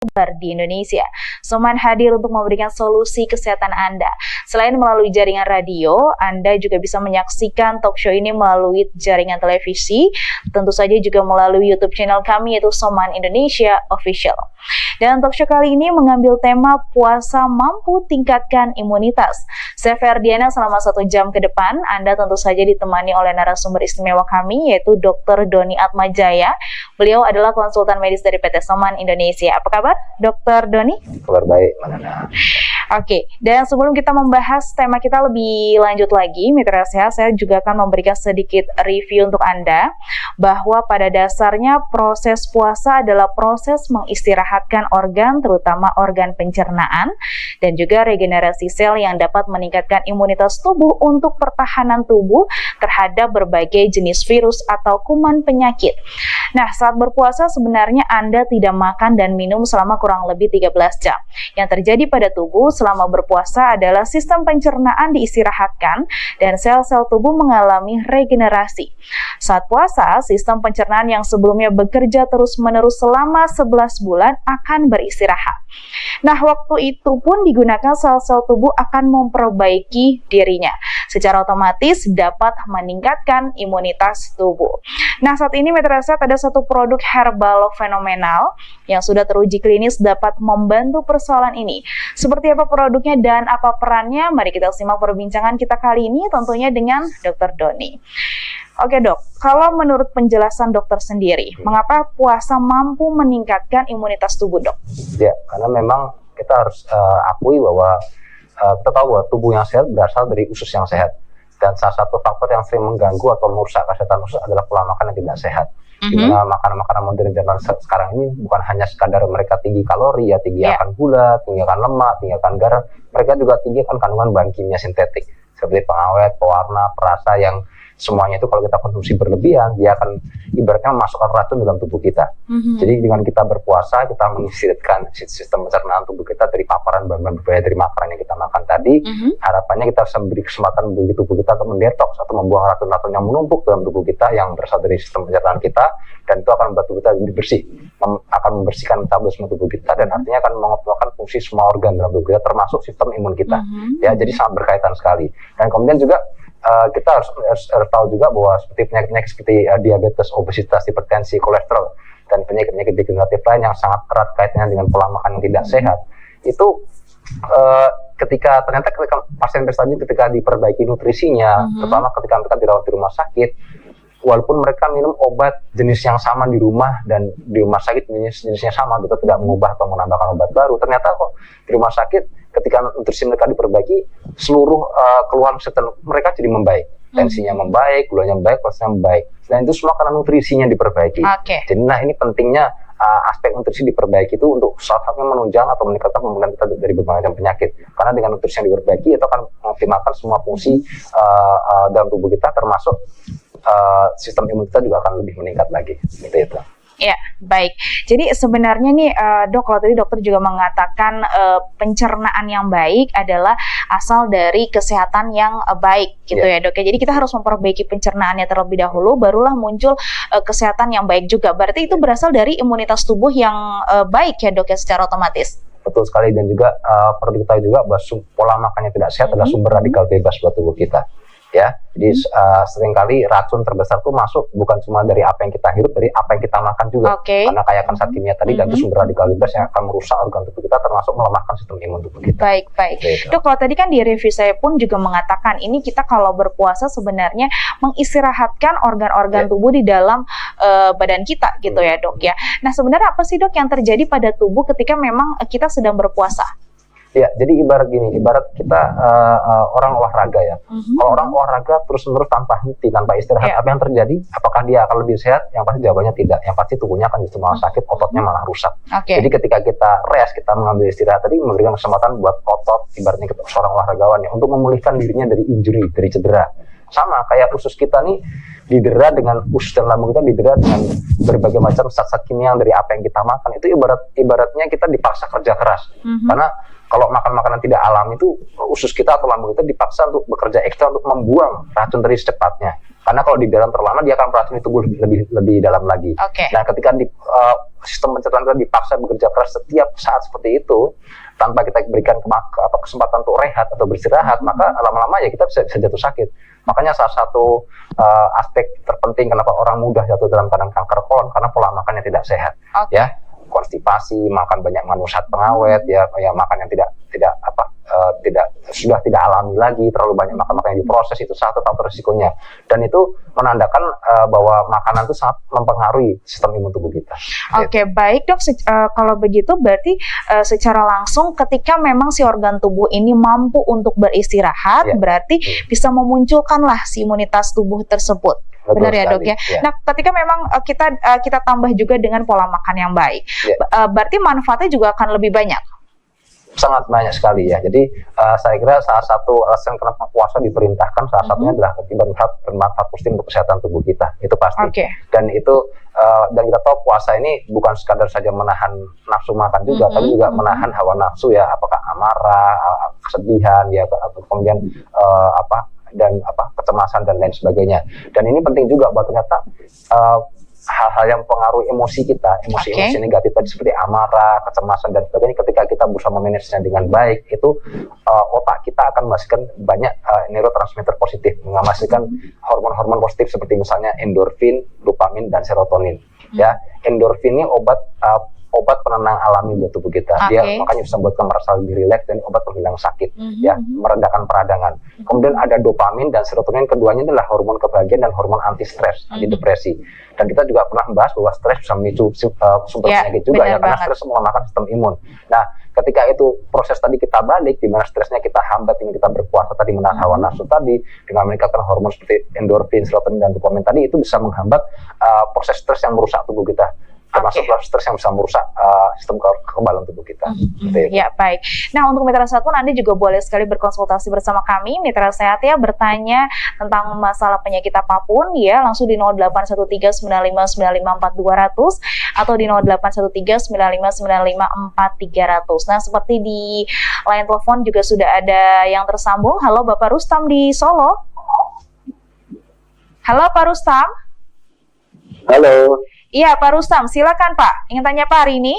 tersebar di Indonesia. Soman hadir untuk memberikan solusi kesehatan Anda. Selain melalui jaringan radio, Anda juga bisa menyaksikan talk show ini melalui jaringan televisi, tentu saja juga melalui YouTube channel kami yaitu Soman Indonesia Official. Dan talk show kali ini mengambil tema puasa mampu tingkatkan imunitas. Saya Ferdiana, selama 1 jam ke depan, Anda tentu saja ditemani oleh narasumber istimewa kami yaitu Dr. Doni Atmajaya. Beliau adalah konsultan medis dari PT Soman Indonesia. Apa kabar, Dr. Doni? Kabar baik, Mbak Nana. Oke, dan sebelum kita membahas tema kita lebih lanjut lagi, Mitra Sehat, saya juga akan memberikan sedikit review untuk Anda bahwa pada dasarnya proses puasa adalah proses mengistirahatkan organ, terutama organ pencernaan, dan juga regenerasi sel yang dapat meningkatkan imunitas tubuh untuk pertahanan tubuh terhadap berbagai jenis virus atau kuman penyakit. Nah, saat berpuasa sebenarnya Anda tidak makan dan minum selama kurang lebih 13 jam. Yang terjadi pada tubuh selama berpuasa adalah sistem pencernaan diistirahatkan dan sel-sel tubuh mengalami regenerasi. Saat puasa, sistem pencernaan yang sebelumnya bekerja terus-menerus selama 11 bulan akan beristirahat. Nah, waktu itu pun digunakan sel-sel tubuh akan memperbaiki dirinya. Secara otomatis dapat meningkatkan imunitas tubuh. Nah, saat ini Mitra Sehat ada satu produk herbal fenomenal yang sudah teruji klinis dapat membantu persoalan ini. Seperti apa produknya dan apa perannya? Mari kita simak perbincangan kita kali ini tentunya dengan Dr. Doni. Oke dok, kalau menurut penjelasan dokter sendiri, mengapa puasa mampu meningkatkan imunitas tubuh dok? Ya, karena memang kita harus akui bahwa kita tahu bahwa tubuh yang sehat berasal dari usus yang sehat. Dan salah satu faktor yang sering mengganggu atau merusak kesehatan usus adalah pola makan yang tidak sehat. Di mana makanan-makanan modern zaman sekarang ini bukan hanya sekadar mereka tinggi kalori, ya tinggi akan gula, tinggi akan lemak, tinggi akan garam, mereka juga tinggi akan kandungan bahan kimia sintetik seperti pengawet, pewarna, perasa yang semuanya itu kalau kita konsumsi berlebihan, dia akan ibaratnya memasukkan racun dalam tubuh kita. Jadi dengan kita berpuasa, kita mengistirahatkan sistem pencernaan tubuh kita dari paparan bahan-bahan berbahaya dari makanan yang kita makan tadi. Harapannya kita bisa memberi kesempatan bagi tubuh kita untuk mendetoks atau membuang racun-racun yang menumpuk dalam tubuh kita yang berasal dari sistem pencernaan kita, dan itu akan membuat tubuh kita lebih bersih, akan membersihkan metabolisme tubuh kita, dan artinya akan mengoptimalkan fungsi semua organ dalam tubuh kita, termasuk sistem imun kita. Ya, jadi sangat berkaitan sekali. Dan kemudian juga kita harus tahu juga bahwa seperti penyakit-penyakit seperti diabetes, obesitas, hipertensi, kolesterol, dan penyakit-penyakit degeneratif lain yang sangat erat kaitannya dengan pola makan yang tidak sehat, itu ketika pasien berstadium ketika diperbaiki nutrisinya, terutama ketika mereka dirawat di rumah sakit, walaupun mereka minum obat jenis yang sama di rumah dan di rumah sakit jenisnya sama, dokter tidak mengubah atau menambahkan obat baru, ternyata kok di rumah sakit ketika nutrisi mereka diperbaiki, seluruh keluhan kesehatan mereka jadi membaik. Tensinya membaik, gulanya membaik, kolesterolnya membaik. Dan itu semua karena nutrisinya diperbaiki. Jadi nah ini pentingnya aspek nutrisi diperbaiki itu untuk salah satunya menunjang atau meningkatkan pemulihan kita dari berbagai macam penyakit. Karena dengan nutrisi yang diperbaiki itu akan mengoptimalkan semua fungsi dalam tubuh kita, termasuk sistem imun kita juga akan lebih meningkat lagi. Seperti itu. Ya, baik. Jadi sebenarnya nih dok, kalau tadi dokter juga mengatakan pencernaan yang baik adalah asal dari kesehatan yang baik gitu ya dok ya. Jadi kita harus memperbaiki pencernaannya terlebih dahulu, barulah muncul kesehatan yang baik juga. Berarti itu berasal dari imunitas tubuh yang baik ya dok ya, secara otomatis. Betul sekali, dan juga perlu diketahui juga bahwa pola makan yang tidak sehat adalah sumber radikal bebas buat tubuh kita. Ya, jadi seringkali racun terbesar itu masuk bukan cuma dari apa yang kita hirup, dari apa yang kita makan juga. Karena kayak zat kimia tadi dan itu sumber radikal bebas yang akan merusak organ tubuh kita, termasuk melemahkan sistem imun tubuh kita. Baik. Dok, kalau tadi kan di review saya pun juga mengatakan ini kita kalau berpuasa sebenarnya mengistirahatkan organ-organ tubuh di dalam badan kita gitu ya dok ya. Nah, sebenarnya apa sih dok yang terjadi pada tubuh ketika memang kita sedang berpuasa? Ya, jadi ibarat kita orang olahraga ya. Kalau orang olahraga terus-menerus tanpa henti, tanpa istirahat, apa yang terjadi? Apakah dia akan lebih sehat? Yang pasti jawabannya tidak. Yang pasti tubuhnya akan justru malah sakit, ototnya malah rusak. Jadi ketika kita rest, kita mengambil istirahat tadi, memberikan kesempatan buat otot, ibaratnya kita seorang olahragawan ya, untuk memulihkan dirinya dari injury, dari cedera. Sama kayak usus kita nih didera dengan usus dan lambung kita didera dengan berbagai macam zat-zat kimia dari apa yang kita makan. Itu ibaratnya kita dipaksa kerja keras. Karena kalau makan makanan tidak alami itu usus kita atau lambung kita dipaksa untuk bekerja ekstra untuk membuang racun tadi secepatnya. Karena kalau dibiarkan terlama dia akan meracuni tubuh lebih dalam lagi. Nah, ketika sistem pencernaan kita dipaksa bekerja keras setiap saat seperti itu tanpa kita berikan kesempatan untuk rehat atau beristirahat, maka lama-lama ya kita bisa jatuh sakit. Makanya salah satu aspek terpenting kenapa orang mudah jatuh dalam keadaan kanker kolon karena pola makan yang tidak sehat. Ya, konstipasi, makan banyak manfaat pengawet, ya makan yang sudah tidak alami lagi, terlalu banyak makan yang diproses, itu satu faktor risikonya. Dan itu menandakan bahwa makanan itu sangat mempengaruhi sistem imun tubuh kita. Baik dok, kalau begitu berarti secara langsung ketika memang si organ tubuh ini mampu untuk beristirahat, berarti bisa memunculkanlah si imunitas tubuh tersebut. Benar ya dok ya. Nah, ketika memang kita tambah juga dengan pola makan yang baik, berarti manfaatnya juga akan lebih banyak. Sangat banyak sekali ya. Jadi saya kira salah satu alasan kenapa puasa diperintahkan salah satunya adalah bermanfaat positif untuk kesehatan tubuh kita. Itu pasti. Dan kita tahu puasa ini bukan sekadar saja menahan nafsu makan juga, tapi juga menahan hawa nafsu ya, apakah amarah, kesedihan ya, kemudian kecemasan dan lain sebagainya. Dan ini penting juga buat ternyata hal-hal yang mempengaruhi emosi kita, emosi negatif tadi seperti amarah, kecemasan dan sebagainya, ketika kita berusaha memanagenya dengan baik, itu otak kita akan menghasilkan banyak neurotransmitter positif, menghasilkan hormon-hormon positif seperti misalnya endorfin, dopamin dan serotonin. Ya, endorfin ini obat penenang alami buat tubuh kita. Dia makanya bisa membuat kita merasa lebih rileks dan obat penghilang sakit, ya, meredakan peradangan. Kemudian ada dopamin dan serotonin, keduanya adalah hormon kebahagiaan dan hormon anti stres, anti depresi. Dan kita juga pernah membahas bahwa stres bisa memicu sumber penyakit juga ya, karena stres melemahkan sistem imun. Nah, ketika itu proses tadi kita balik, di mana stresnya kita hambat dengan kita berpuasa tadi, menahan hawa nafsu tadi, dengan meningkatkan hormon seperti endorfin, serotonin dan dopamin tadi, itu bisa menghambat proses stres yang merusak tubuh kita. Termasuk stres yang bisa merusak sistem kekebalan tubuh kita. Ya, baik. Nah, untuk Mitra Sehat pun Anda juga boleh sekali berkonsultasi bersama kami, Mitra Sehat ya, bertanya tentang masalah penyakit apapun ya, langsung di 081395954200 atau di 081395954300. Nah, seperti di line telepon juga sudah ada yang tersambung. Halo Bapak Rustam di Solo. Halo Pak Rustam. Halo. Iya Pak Rustam, silakan Pak. Ingin tanya Pak hari ini?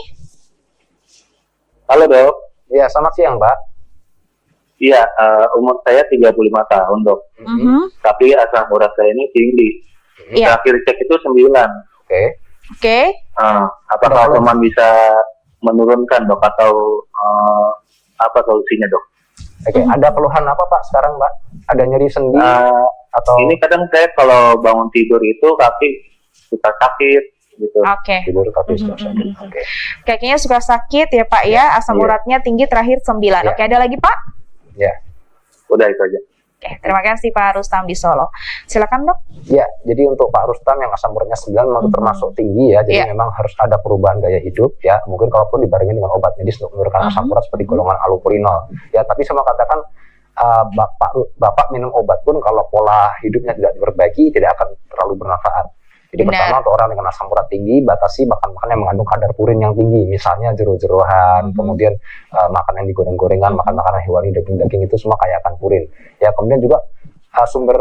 Halo dok. Iya, selamat siang Mbak. Iya, umur saya 35 tahun dok. Tapi asam urat saya ini tinggi. Terakhir cek itu 9. Oke. Apakah teman bisa menurunkan dok atau apa solusinya dok? Ada keluhan apa Pak sekarang Mbak? Ada nyeri sendi? Atau ini kadang saya kalau bangun tidur itu kaki suka sakit. Gitu. Tidur kaki suka sakit. Kakinya suka sakit ya Pak ya, asam uratnya tinggi terakhir 9. Ada lagi Pak? Ya. Udah itu aja. Terima kasih Pak Rustam di Solo. Silakan dok. Ya, jadi untuk Pak Rustam yang asam uratnya 9 memang termasuk tinggi ya, jadi memang harus ada perubahan gaya hidup ya. Mungkin kalaupun dibarengi dengan obat medis untuk menurunkan asam urat seperti golongan allopurinol. Ya, tapi saya mau katakan Bapak minum obat pun kalau pola hidupnya tidak diperbaiki tidak akan terlalu bermanfaat. Jadi pertama untuk orang dengan asam urat tinggi, batasi makan-makan yang mengandung kadar purin yang tinggi, misalnya jeroan-jeroan, kemudian makan yang digoreng-gorengan, makan makanan hewani, daging-daging itu semua kaya akan purin. Ya, kemudian juga sumber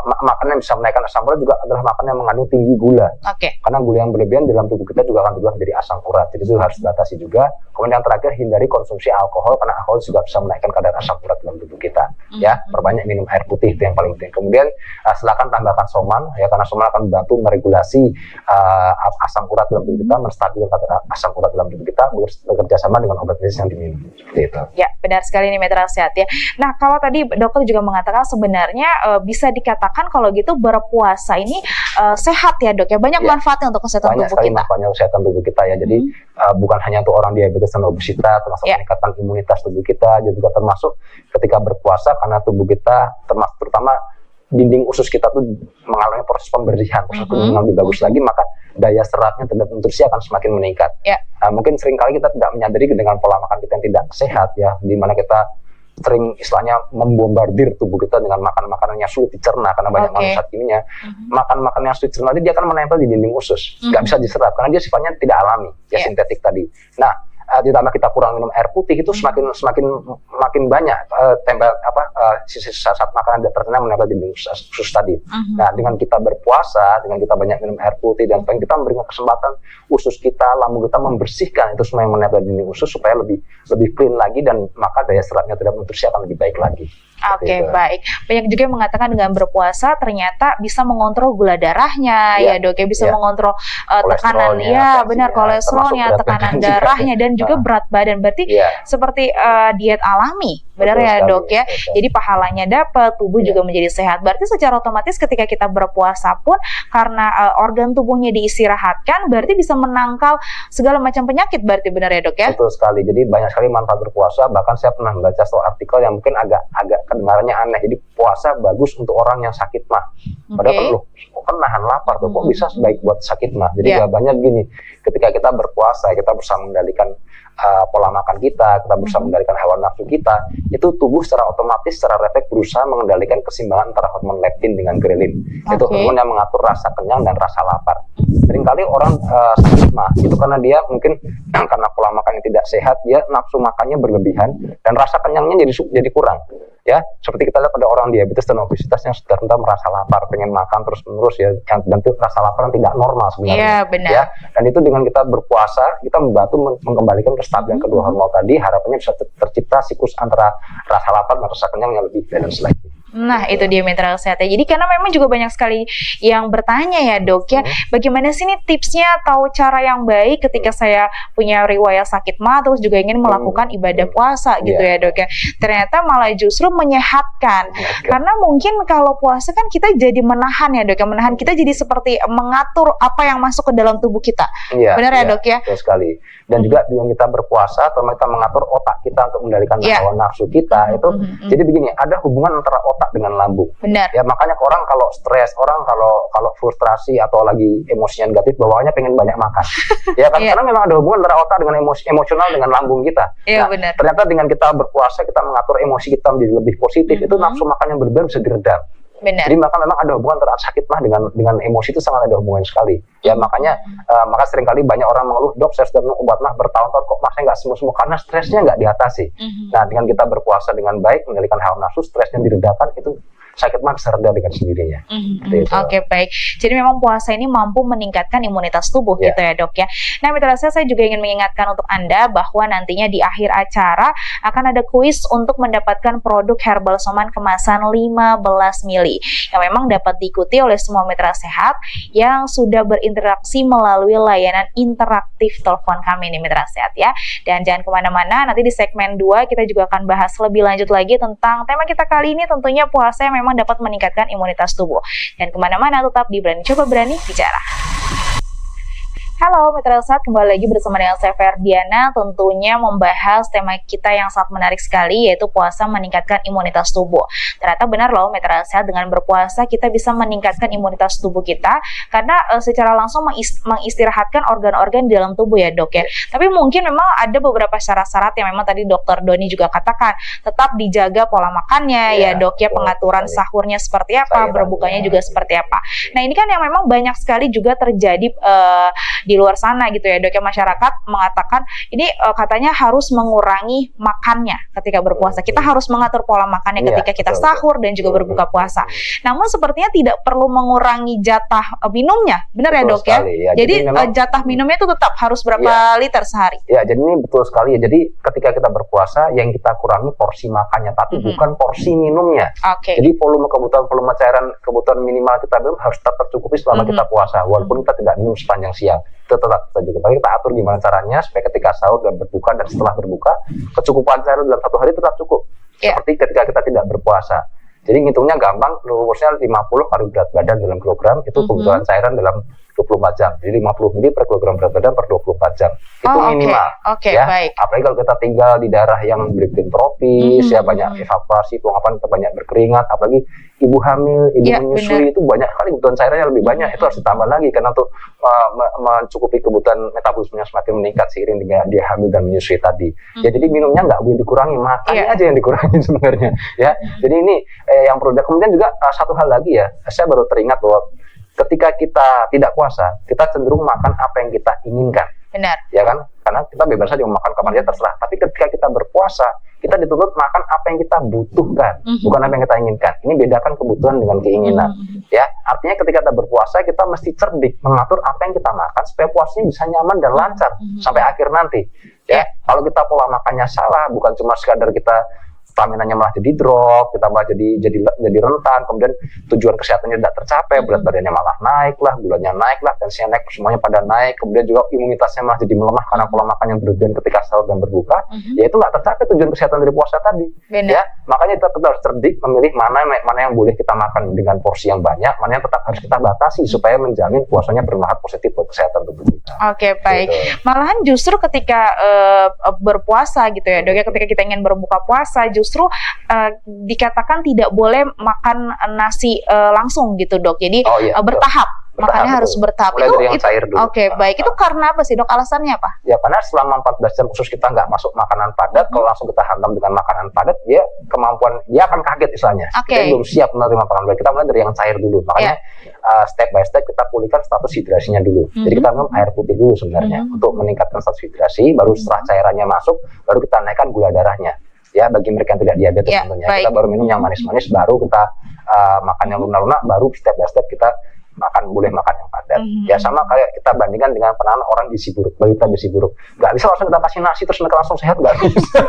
makanan yang bisa menaikkan asam urat juga adalah makanan yang mengandung tinggi gula. Karena gula yang berlebihan dalam tubuh kita juga akan berubah menjadi asam urat. Jadi itu harus dibatasi juga. Kemudian yang terakhir, hindari konsumsi alkohol karena alkohol juga bisa menaikkan kadar asam urat dalam tubuh kita. Ya, perbanyak minum air putih, itu yang paling penting. Kemudian silakan tambahkan soman ya, karena soman akan membantu meregulasi asam urat dalam tubuh kita, menstabilkan kadar asam urat dalam tubuh kita, bekerja sama dengan obat medis yang diminum. Seperti itu. Ya, benar sekali nih Mitra Sehat ya. Nah, kalau tadi dokter juga mengatakan sebenarnya bisa dikatakan kalau gitu berpuasa ini sehat ya dok ya, banyak manfaatnya untuk kesehatan tubuh kita. Banyak sekali manfaatnya untuk kesehatan tubuh kita ya. Jadi bukan hanya untuk orang diabetes dan obesitas, termasuk meningkatkan imunitas tubuh kita, juga termasuk ketika berpuasa karena tubuh kita terutama dinding usus kita tuh mengalami proses pembersihan, proses yang lebih bagus lagi, maka daya serapnya terhadap nutrisi akan semakin meningkat. Mungkin seringkali kita tidak menyadari dengan pola makan kita yang tidak sehat ya, di mana kita sering istilahnya membombardir tubuh kita dengan makan-makanan yang sulit dicerna karena banyak manfaat kimia. Makan-makanan yang sulit dicerna dia akan menempel di dinding usus, nggak bisa diserap karena dia sifatnya tidak alami, ya sintetik tadi. Nah, ditambah kita kurang minum air putih, itu makin banyak sisa saat makanan terkena menempel di usus tadi. Nah, dengan kita berpuasa, dengan kita banyak minum air putih dan kita memberikan kesempatan usus kita, lambung kita membersihkan itu semua yang menempel di usus supaya lebih clean lagi, dan maka daya serapnya terhadap nutrisi akan lebih baik lagi. Oke, baik. Banyak juga yang mengatakan dengan berpuasa ternyata bisa mengontrol gula darahnya, ya Dok, ya bisa mengontrol tekanan, ya benar, kolesterolnya, tekanan darahnya, dan juga berat badan. Berarti seperti diet alami, benar ya Dok ya. Jadi pahalanya dapat, tubuh juga menjadi sehat. Berarti secara otomatis ketika kita berpuasa pun karena organ tubuhnya diistirahatkan, berarti bisa menangkal segala macam penyakit, berarti benar ya Dok ya? Betul sekali. Jadi banyak sekali manfaat berpuasa. Bahkan saya pernah membaca suatu artikel yang mungkin agak kedengarannya aneh. Jadi puasa bagus untuk orang yang sakit mah. Padahal kan nahan lapar tuh, kok bisa baik buat sakit mah. Jadi jawabannya begini, ketika kita berpuasa, kita berusaha mengendalikan pola makan kita berusaha mengendalikan hawa nafsu kita, itu tubuh secara otomatis, secara refleks berusaha mengendalikan keseimbangan antara hormon leptin dengan grelin. Itu hormon yang mengatur rasa kenyang dan rasa lapar. Seringkali orang sakit mah itu karena dia mungkin karena pola makan yang tidak sehat, dia nafsu makannya berlebihan dan rasa kenyangnya jadi kurang. Ya, seperti kita lihat pada orang diabetes dan obesitas yang sudah merasa lapar, pengen makan terus menerus, ya, dan itu rasa lapar yang tidak normal sebenarnya. Iya, benar. Ya, dan itu dengan kita berpuasa, kita membantu mengembalikan kestabilan kedua hormon tadi, harapannya bisa tercipta siklus antara rasa lapar dan rasa kenyang yang lebih balance lagi. Nah, itu dia mitra kesehatan. Jadi karena memang juga banyak sekali yang bertanya ya Dok ya, bagaimana sih nih tipsnya atau cara yang baik ketika saya punya riwayat sakit mah terus juga ingin melakukan ibadah puasa gitu ya Dok ya. Ternyata malah justru menyehatkan. Karena mungkin kalau puasa kan kita jadi menahan ya Dok ya, menahan kita jadi seperti mengatur apa yang masuk ke dalam tubuh kita. Benar ya Dok ya? Betul sekali. Dan juga dengan kita berpuasa atau kita mengatur otak kita untuk mengendalikan hawa nafsu kita itu. Jadi begini, ada hubungan antara otak dengan lambung. Benar. Ya, makanya orang kalau stres, orang kalau frustrasi atau lagi emosinya negatif, bawaannya pengen banyak makan. Ya kan? Karena memang ada hubungan antara otak dengan emosional dengan lambung kita. Nah, benar. Ternyata dengan kita berpuasa, kita mengatur emosi kita menjadi lebih positif, itu nafsu makan yang berlebihan bisa diredam. Benar. Jadi maka memang ada hubungan antara sakit mah dengan emosi, itu sangat ada hubungan sekali. Ya, makanya maka seringkali banyak orang mengeluh, "Dok, saya sudah minum obat mah bertahun-tahun kok mah saya nggak sembuh-sembuh," karena stresnya nggak diatasi. Nah, dengan kita berpuasa dengan baik, mengendalikan hawa nafsu, stresnya diredakan, itu sakit mah bisa reda dengan sendirinya. Oke, baik. Jadi memang puasa ini mampu meningkatkan imunitas tubuh gitu ya Dok ya. Nah, mitra saya juga ingin mengingatkan untuk Anda bahwa nantinya di akhir acara akan ada kuis untuk mendapatkan produk Herbal Soman kemasan 15 mili yang memang dapat diikuti oleh semua mitra sehat yang sudah berinteraksi melalui layanan interaktif telepon kami nih mitra sehat ya. Dan jangan kemana-mana, nanti di segmen 2 kita juga akan bahas lebih lanjut lagi tentang tema kita kali ini, tentunya puasa yang memang dapat meningkatkan imunitas tubuh. Dan kemana-mana tetap di Berani Coba Berani Bicara. Halo Mitra Sehat, kembali lagi bersama dengan saya Ferdiana, tentunya membahas tema kita yang sangat menarik sekali, yaitu puasa meningkatkan imunitas tubuh. Ternyata benar loh Mitra Sehat, dengan berpuasa kita bisa meningkatkan imunitas tubuh kita, karena secara langsung mengistirahatkan organ-organ di dalam tubuh ya Dok ya. Tapi mungkin memang ada beberapa syarat-syarat yang memang tadi Dr. Doni juga katakan, tetap dijaga pola makannya ya Dok ya, pengaturan sahurnya seperti apa, berbukanya juga seperti apa. Nah, ini kan yang memang banyak sekali juga terjadi di luar sana gitu ya Dok ya, masyarakat mengatakan ini katanya harus mengurangi makannya ketika berpuasa. Kita harus mengatur pola makannya ketika kita sahur dan juga berbuka puasa. Namun sepertinya tidak perlu mengurangi jatah minumnya, benar ya Dok ya? Jadi memang, jatah minumnya itu tetap harus berapa liter sehari? Ya, jadi ini betul sekali ya. Jadi ketika kita berpuasa yang kita kurangi porsi makannya, tapi bukan porsi minumnya. Jadi volume cairan, kebutuhan minimal kita minum harus tetap tercukupi selama kita puasa, walaupun kita tidak minum sepanjang siang. Tetap juga, tapi kita atur gimana caranya supaya ketika sahur dan berbuka dan setelah berbuka kecukupan cairan dalam satu hari tetap cukup, seperti ketika kita tidak berpuasa. Jadi ngitungnya gampang, rumusnya 50 kali berat badan dalam kilogram, itu kebutuhan cairan dalam 24 jam. Jadi 50 mili per kilogram berat badan per 24 jam. Itu minimal. Ya. Baik. Apalagi kalau kita tinggal di daerah yang beriklim tropis, ya banyak evaporasi, buang kita banyak berkeringat, apalagi ibu hamil, ibu menyusui, itu banyak kali kebutuhan cairannya lebih banyak, itu harus ditambah lagi karena untuk mencukupi kebutuhan metabolismenya semakin meningkat seiring dengan dia hamil dan menyusui tadi. Ya, jadi minumnya nggak boleh dikurangi, makannya aja yang dikurangi sebenarnya. Ya, jadi ini yang perlu. Kemudian juga satu hal lagi ya, saya baru teringat bahwa ketika kita tidak puasa, kita cenderung makan apa yang kita inginkan. Benar. Ya kan? karena kita bebas saja mau makan kapan aja terserah. Tapi ketika kita berpuasa, kita dituntut makan apa yang kita butuhkan, bukan apa yang kita inginkan. Ini bedakan kebutuhan dengan keinginan. Ya, artinya ketika kita berpuasa, kita mesti cerdik mengatur apa yang kita makan supaya puasanya bisa nyaman dan lancar sampai akhir nanti. Ya, kalau kita pola makannya salah, bukan cuma sekadar kita stamina-nya malah jadi drop, kita malah jadi rentan, kemudian tujuan kesehatannya tidak tercapai, berat badannya malah naik lah, gulanya naik lah, tensinya naik, semuanya pada naik, kemudian juga imunitasnya malah jadi melemah karena pola makan yang berlebihan ketika sahur dan berbuka, ya itu nggak tercapai tujuan kesehatan dari puasa tadi. Ya, makanya kita harus cerdik memilih mana yang boleh kita makan dengan porsi yang banyak, mana yang tetap harus kita batasi supaya menjamin puasanya bermanfaat positif buat kesehatan tubuh kita. Oke, baik. Gitu. Malahan justru ketika berpuasa gitu ya, Dok, ya, ketika kita ingin berbuka puasa justru dikatakan tidak boleh makan nasi langsung gitu, Dok. Jadi bertahap. Makanya harus bertahap. Mulai dari yang cair dulu. Oke, baik. Itu karena apa sih, Dok? Alasannya apa? Ya, karena selama 14 jam khusus kita nggak masuk makanan padat, kalau langsung kita hantam dengan makanan padat, dia akan kaget istilahnya. Kita belum siap menerima makanan padat. Kita mulai dari yang cair dulu. Makanya step by step kita pulihkan status hidrasinya dulu. Jadi kita minum air putih dulu sebenarnya untuk meningkatkan status hidrasi, baru setelah cairannya masuk, baru kita naikkan gula darahnya. Ya, bagi mereka yang tidak diabetes tentunya. Kita baru minum yang manis-manis, baru kita makan yang lunak-lunak, baru step by step kita boleh makan yang padat. Ya, sama kayak kita bandingkan dengan penanganan orang gizi buruk, balita gizi buruk. Nggak bisa langsung kita kasih nasi terus mereka langsung sehat, nggak bisa.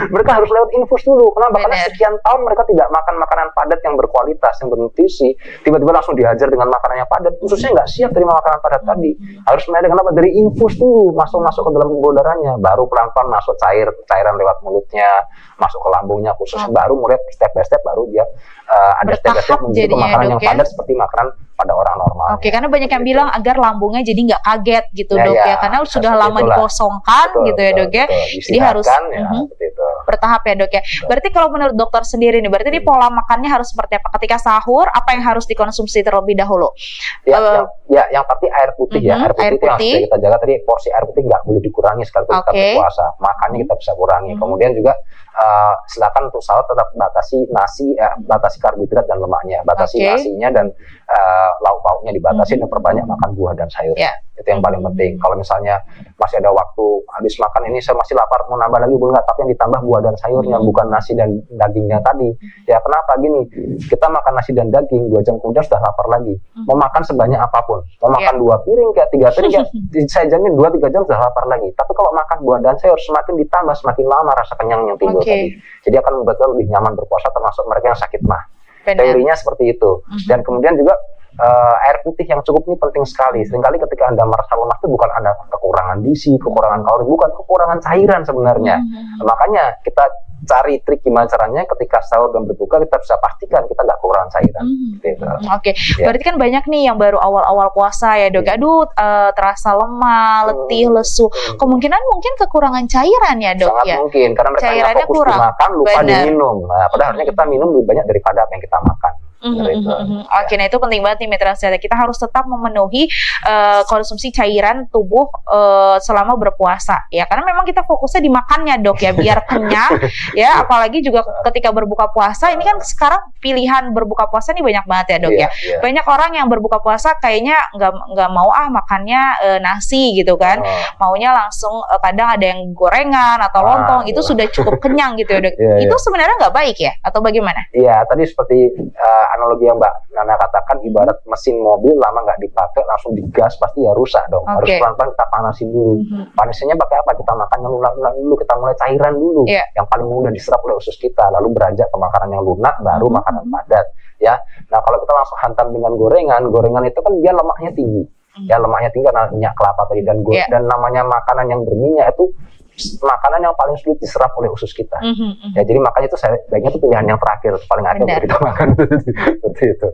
Mereka harus lewat infus dulu. Kenapa? Karena sekian tahun mereka tidak makan makanan padat yang berkualitas, yang bernutrisi. Tiba-tiba langsung dihajar dengan makanan yang padat, khususnya nggak siap terima makanan padat tadi. Harus mulai dengan apa? Dari infus dulu, masuk ke dalam pembuluh darahnya, baru pelan-pelan masuk cairan lewat mulutnya, masuk ke lambungnya khususnya, baru mulai step by step, baru dia ada step by step menuju makanan yang padat seperti makanan pada orang normal. Oke, karena banyak yang bilang agar lambungnya jadi nggak kaget gitu, Dok, ya. Karena sudah lama dikosongkan gitu ya, Dok, ya. Jadi harus bertahap ya, Dok, ya. Berarti kalau menurut dokter sendiri nih, berarti ini pola makannya harus seperti apa? Ketika sahur, apa yang harus dikonsumsi terlebih dahulu? Yang pasti air putih ya. Air putih itu yang harus kita jaga tadi. Porsi air putih nggak boleh dikurangi sekalipun kita berpuasa. Makannya kita bisa kurangi. Kemudian juga silakan untuk sahur tetap batasi nasi, batasi karbohidrat dan lemaknya, batasi nasinya dan lauk pauknya dibatasi, dan perbanyak makan buah dan sayur. Itu yang paling penting. Kalau misalnya masih ada waktu habis makan ini saya masih lapar, mau nambah lagi boleh nggak, tapi yang ditambah buah dan sayurnya, bukan nasi dan dagingnya tadi. Ya, kenapa gini? Kita makan nasi dan daging 2 jam kemudian sudah lapar lagi. Mau makan sebanyak apapun, mau makan 2 piring kayak 3 piring kayak saya jamin 2-3 jam sudah lapar lagi. Tapi kalau makan buah dan sayur semakin ditambah semakin lama rasa kenyang yang timbul tadi. Jadi akan membuat lebih nyaman berpuasa, termasuk mereka yang sakit mah. Teorinya seperti itu. Dan kemudian juga air putih yang cukup ini penting sekali. Seringkali ketika Anda merasa lemas itu bukan Anda kekurangan gizi, kekurangan kalori, bukan kekurangan cairan sebenarnya. Makanya kita cari trik gimana caranya ketika sahur dan berbuka kita bisa pastikan kita nggak kekurangan cairan. Oke. Berarti kan banyak nih yang baru awal-awal puasa ya, Dok. Aduh, terasa lemah, letih, lesu. Kemungkinan mungkin kekurangan cairan ya, Dok. Sangat mungkin karena mereka hanya fokus di makan, lupa diminum. Padahal harusnya kita minum lebih banyak daripada apa yang kita makan. Oke, nah itu penting banget nih mitra sehat. Kita harus tetap memenuhi konsumsi cairan tubuh selama berpuasa ya, karena memang kita fokusnya di makannya, Dok, ya, biar kenyang ya. Apalagi juga ketika berbuka puasa ini kan sekarang pilihan berbuka puasa nih banyak banget ya, Dok, ya. Banyak orang yang berbuka puasa kayaknya nggak mau makannya nasi gitu kan, maunya langsung kadang ada yang gorengan atau lontong, itu sudah cukup kenyang gitu ya, Dok. Itu sebenarnya nggak baik ya, atau bagaimana? Iya, tadi seperti analogi yang Mbak Nana katakan, ibarat mesin mobil lama nggak dipakai langsung digas pasti ya rusak dong. Harus pelan-pelan kita panasin dulu. Panasnya pakai apa? Kita makan yang lunak-lunak dulu, kita mulai cairan dulu, yang paling mudah diserap oleh usus kita, lalu beranjak ke makanan yang lunak, baru makanan padat ya. Nah, kalau kita langsung hantam dengan gorengan itu kan dia lemaknya tinggi. Ya, lemaknya tinggi karena minyak kelapa tadi, dan namanya makanan yang berminyak itu makanan yang paling sulit diserap oleh usus kita. Ya, jadi makanya itu baiknya itu pilihan yang terakhir, paling akhir untuk kita makan. Seperti itu.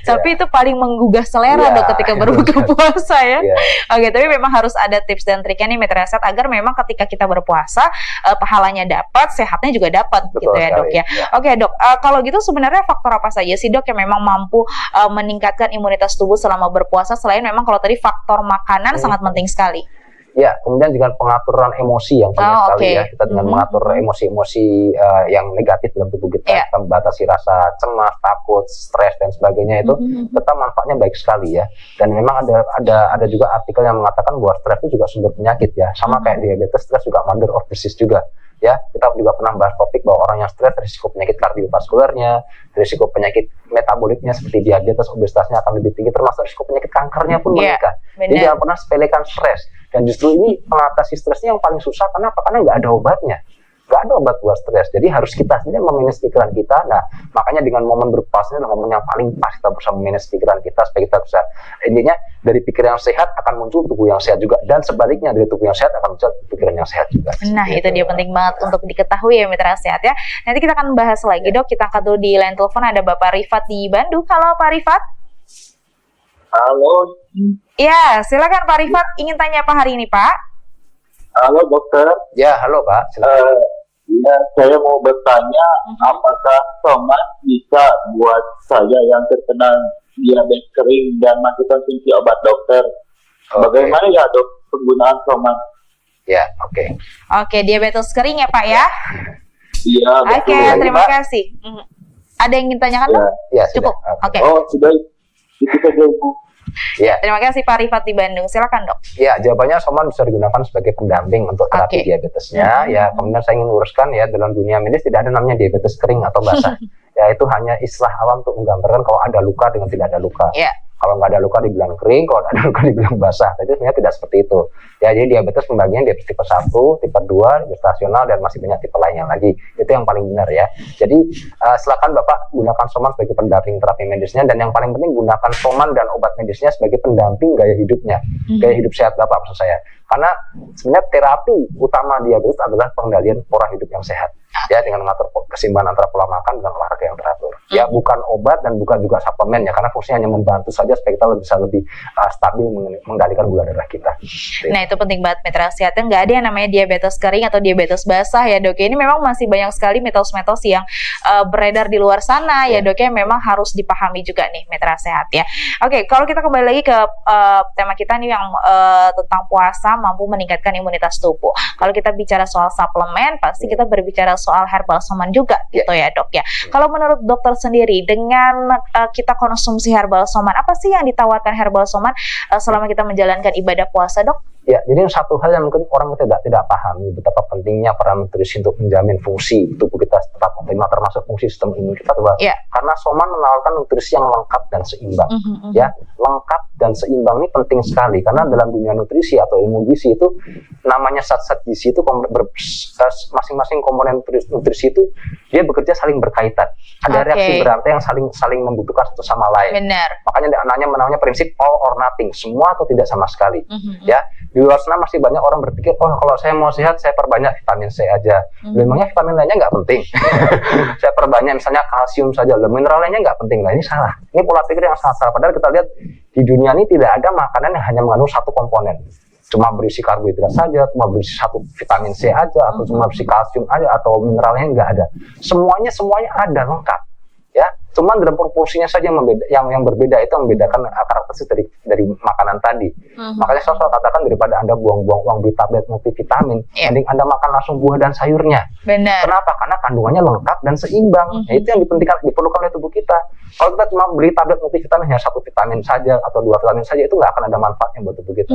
Tapi itu paling menggugah selera, Dok, ketika berbuka puasa ya. Oke, tapi memang harus ada tips dan triknya nih mitra sehat agar memang ketika kita berpuasa pahalanya dapat, sehatnya juga dapat. Betul gitu ya, Dok, ya. Oke, Dok, kalau gitu sebenarnya faktor apa saja sih, Dok, yang memang mampu meningkatkan imunitas tubuh selama berpuasa, selain memang kalau tadi faktor makanan sangat penting sekali? Ya, kemudian dengan pengaturan emosi yang penting sekali ya. Kita dengan mengatur emosi-emosi yang negatif dalam tubuh kita, kita membatasi rasa cemas, takut, stres dan sebagainya itu tetap manfaatnya baik sekali ya. Dan memang ada juga artikel yang mengatakan bahwa stres itu juga sumber penyakit ya. Sama kayak diabetes, stres juga mother of disease juga. Ya, kita juga pernah bahas topik bahwa orang yang stres risiko penyakit kardiovaskularnya, risiko penyakit metaboliknya seperti diabetes, obesitasnya akan lebih tinggi, termasuk risiko penyakit kankernya pun meningkat. Jadi jangan pernah sepelekan stres. Dan justru ini mengatasi stresnya yang paling susah. Kenapa? Karena nggak ada obatnya. Nggak ada obat buat stres. Jadi harus kita sendiri memanage pikiran kita. Nah, makanya dengan momen berpasnya adalah momen yang paling pas kita berusaha memanage pikiran kita supaya kita bisa, intinya dari pikiran yang sehat akan muncul tubuh yang sehat juga, dan sebaliknya dari tubuh yang sehat akan muncul pikiran yang sehat juga. Nah, itu dia penting banget untuk diketahui ya mitra sehat ya. Nanti kita akan bahas lagi Dok. Kita angkat dulu di line telepon ada Bapak Rifat di Bandung. Halo Pak Rifat. Halo. Ya, silakan Pak Rifat. Ingin tanya apa hari ini Pak? Halo dokter. Ya, halo Pak. Silakan. Ya, saya mau bertanya, apakah tomat bisa buat saya yang terkena diabetes kering dan masih konsumsi obat dokter? Bagaimana ya dok penggunaan tomat? Ya, oke, diabetes kering ya Pak ya? Iya, betul. Terima kasih. Ada yang ingin tanyakan dok? Ya, cukup. Oke. Oh, sudah. Itu saja Bu. Ya. Terima kasih Pak Rifat di Bandung. Silakan dok. Ya, jawabannya soman bisa digunakan sebagai pendamping untuk terapi diabetesnya. Ya, kemudian saya ingin luruskan ya, dalam dunia medis tidak ada namanya diabetes kering atau basah. Ya, itu hanya istilah awam untuk menggambarkan kalau ada luka dengan tidak ada luka. Kalau nggak ada luka dibilang kering, kalau ada luka dibilang basah. Tapi sebenarnya tidak seperti itu. Ya, jadi diabetes pembagian diabetes tipe 1, tipe 2, gestasional, dan masih banyak tipe lainnya lagi. Itu yang paling benar ya. Jadi silakan Bapak gunakan soman sebagai pendamping terapi medisnya, dan yang paling penting gunakan soman dan obat medisnya sebagai pendamping gaya hidupnya. Gaya hidup sehat Bapak maksud saya. Karena sebenarnya terapi utama diabetes adalah pengendalian pola hidup yang sehat. Ya, dengan mengatur keseimbangan antara pola makan dengan olahraga yang teratur. Ya, bukan obat dan bukan juga suplemen ya, karena fungsinya hanya membantu saja supaya kita bisa lebih stabil mengendalikan gula darah kita. Nah, itu penting banget mitra sehat. Nggak ada yang namanya diabetes kering atau diabetes basah ya dok. Ini memang masih banyak sekali mitos-mitos yang beredar di luar sana ya dok, yang memang harus dipahami juga nih mitra sehat ya. Oke, kalau kita kembali lagi ke tema kita nih yang tentang puasa mampu meningkatkan imunitas tubuh. Kalau kita bicara soal suplemen, pasti kita berbicara soal herbal soman juga gitu ya dok ya. Kalau menurut dokter sendiri, dengan kita konsumsi herbal soman, apa sih yang ditawarkan herbal soman selama kita menjalankan ibadah puasa dok? Ya, jadi satu hal yang mungkin orang tidak pahami betapa pentingnya peran nutrisi untuk menjamin fungsi tubuh kita tetap optimal, termasuk fungsi sistem imun kita. Karena soman menawarkan nutrisi yang lengkap dan seimbang. Ya, lengkap dan seimbang ini penting sekali, karena dalam dunia nutrisi atau ilmu gizi itu namanya zat-zat gizi itu masing-masing komponen nutrisi itu dia bekerja saling berkaitan. Ada reaksi berantai yang saling membutuhkan satu sama lain. Benar. Makanya namanya prinsip all or nothing, semua atau tidak sama sekali. Ya, di luar sana masih banyak orang berpikir, oh kalau saya mau sehat saya perbanyak vitamin C aja. Memangnya vitamin lainnya nggak penting? Saya perbanyak misalnya kalsium saja, mineral lainnya nggak penting. Nah, ini salah. Ini pola pikir yang sangat salah. Padahal kita lihat di dunia ini tidak ada makanan yang hanya mengandung satu komponen. Cuma berisi karbohidrat saja, cuma berisi satu vitamin C aja, atau cuma berisi kalsium aja, atau mineralnya nggak ada. Semuanya ada lengkap. Ya, cuma dalam proporsinya saja yang berbeda, itu membedakan karakteristik dari makanan tadi. Makanya saya selalu katakan, daripada Anda buang-buang uang beli tablet multivitamin, mending Anda makan langsung buah dan sayurnya. Benar. Kenapa? Karena kandungannya lengkap dan seimbang. Nah, itu yang diperlukan oleh tubuh kita. Kalau kita cuma beli tablet multivitamin hanya satu vitamin saja atau dua vitamin saja, itu nggak akan ada manfaatnya buat tubuh kita.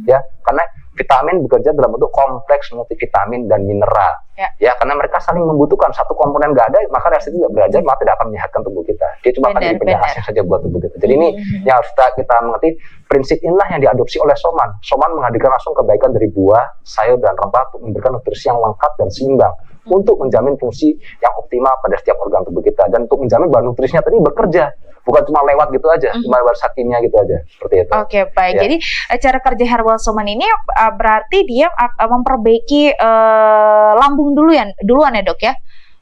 Ya, karena vitamin bekerja dalam bentuk kompleks multivitamin dan mineral. Ya, karena mereka saling membutuhkan. Satu komponen nggak ada, maka reaksi itu tidak belajar, maka tidak akan menyehatkan tubuh kita. Dia cuma akan jadi benda asing saja buat tubuh kita. Jadi ini yang harus kita mengerti. Prinsip inilah yang diadopsi oleh soman. Soman menghadirkan langsung kebaikan dari buah, sayur, dan rempah untuk memberikan nutrisi yang lengkap dan seimbang, untuk menjamin fungsi yang optimal pada setiap organ tubuh kita, dan untuk menjamin bahwa nutrisinya tadi bekerja, bukan cuma lewat gitu aja, cuma lewat sakitnya gitu aja, seperti itu. Oke, baik. Ya. Jadi cara kerja herbal soman ini berarti dia memperbaiki lambung duluan ya dok ya?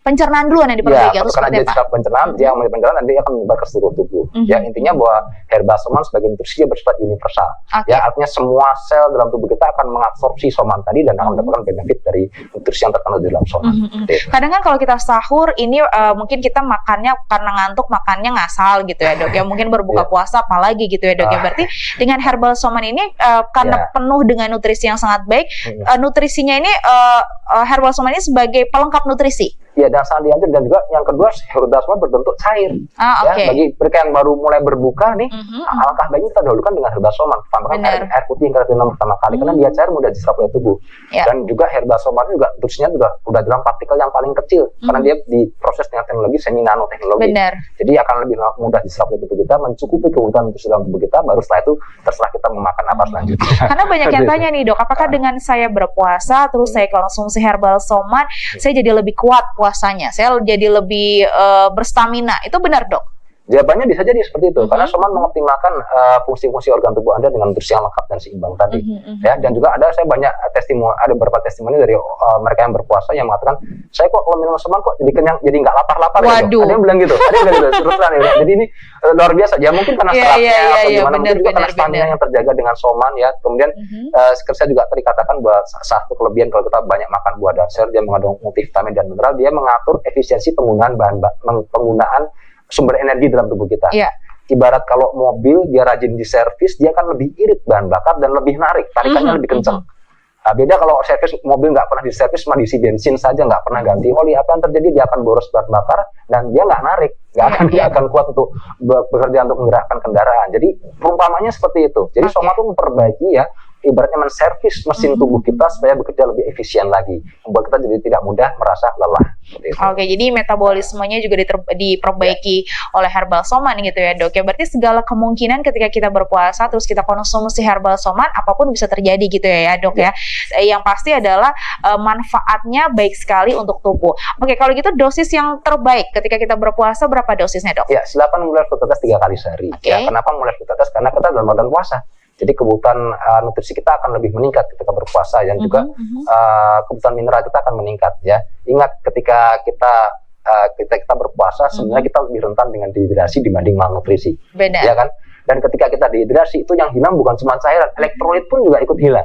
pencernaan duluan yang diperbaiki atau karena seperti dia apa? sistem pencernaan, dia yang pencernaan nanti akan menyebar ke seluruh tubuh. Ya, intinya bahwa herbal soman sebagai nutrisi dia bersifat universal. Ya, artinya semua sel dalam tubuh kita akan mengabsorpsi soman tadi dan akan mendapatkan benefit dari nutrisi yang terkandung di dalam soman. Kadang kan kalau kita sahur ini mungkin kita makannya karena ngantuk, makannya ngasal gitu ya dok ya, mungkin berbuka puasa apalagi gitu ya dok ya. Berarti dengan herbal soman ini karena penuh dengan nutrisi yang sangat baik, nutrisinya ini herbal soman ini sebagai pelengkap nutrisi. Ya, dan sangat dianjur, dan juga yang kedua herbal soman berbentuk cair. Ya, bagi mereka yang baru mulai berbuka nih, alangkah baiknya kita dahulukan dengan herbal soman, tambahkan air putih yang kita minum pertama kali karena dia cair, mudah diserap oleh tubuh. Dan juga herbal soman juga nutrisinya udah dalam partikel yang paling kecil karena dia diproses dengan teknologi semi nano teknologi. Jadi akan lebih mudah diserap oleh tubuh kita, mencukupi kebutuhan nutrisi dalam tubuh kita, baru setelah itu terserah kita memakan apa selanjutnya. Karena banyak yang tanya nih dok, apakah dengan saya berpuasa terus saya konsumsi herbal soman, saya jadi lebih kuat puasanya, saya jadi lebih berstamina, itu benar dok? Jawabannya bisa jadi seperti itu, karena soman mengoptimalkan fungsi-fungsi organ tubuh Anda dengan nutrisi yang lengkap dan seimbang tadi. Ya, dan juga ada beberapa testimoni dari mereka yang berpuasa yang mengatakan, saya kok kalau minum soman kok jadi kenyang, jadi nggak lapar-lapar. Gitu. Ada yang bilang gitu, terus terang ya. Jadi ini luar biasa. Ya mungkin karena seratnya atau gimana, mungkin juga karena stamina yang terjaga dengan soman ya. Kemudian saya juga tadi katakan bahwa satu kelebihan kalau kita banyak makan buah dan sayur, dia mengandung multivitamin dan mineral, dia mengatur efisiensi penggunaan sumber energi dalam tubuh kita. Ibarat kalau mobil dia rajin diservis, dia akan lebih irit bahan bakar dan lebih narik, tarikannya lebih kencang. Beda kalau servis mobil nggak pernah diservis, cuma diisi bensin saja, nggak pernah ganti oli, apa yang terjadi? Dia akan boros bahan bakar dan dia nggak narik, dia akan kuat untuk bekerja untuk menggerakkan kendaraan. Jadi perumpamannya seperti itu. Jadi soman itu memperbaiki ya, ibaratnya menservis mesin tubuh kita supaya bekerja lebih efisien lagi, membuat kita jadi tidak mudah merasa lelah. Jadi metabolismenya juga diperbaiki oleh herbal soman gitu ya dok ya. Berarti segala kemungkinan ketika kita berpuasa terus kita konsumsi herbal soman, apapun bisa terjadi gitu ya dok ya. Yang pasti adalah manfaatnya baik sekali untuk tubuh. Kalau gitu dosis yang terbaik ketika kita berpuasa berapa dosisnya dok? Ya, silakan mulai food test 3 kali sehari. Ya, kenapa mulai food test? Karena kita dalam bulan puasa. Jadi kebutuhan nutrisi kita akan lebih meningkat ketika berpuasa, dan juga kebutuhan mineral kita akan meningkat ya. Ingat ketika kita berpuasa sebenarnya kita lebih rentan dengan dehidrasi dibanding malnutrisi. Ya kan? Dan ketika kita dehidrasi, itu yang hilang bukan cuma cairan, elektrolit pun juga ikut hilang.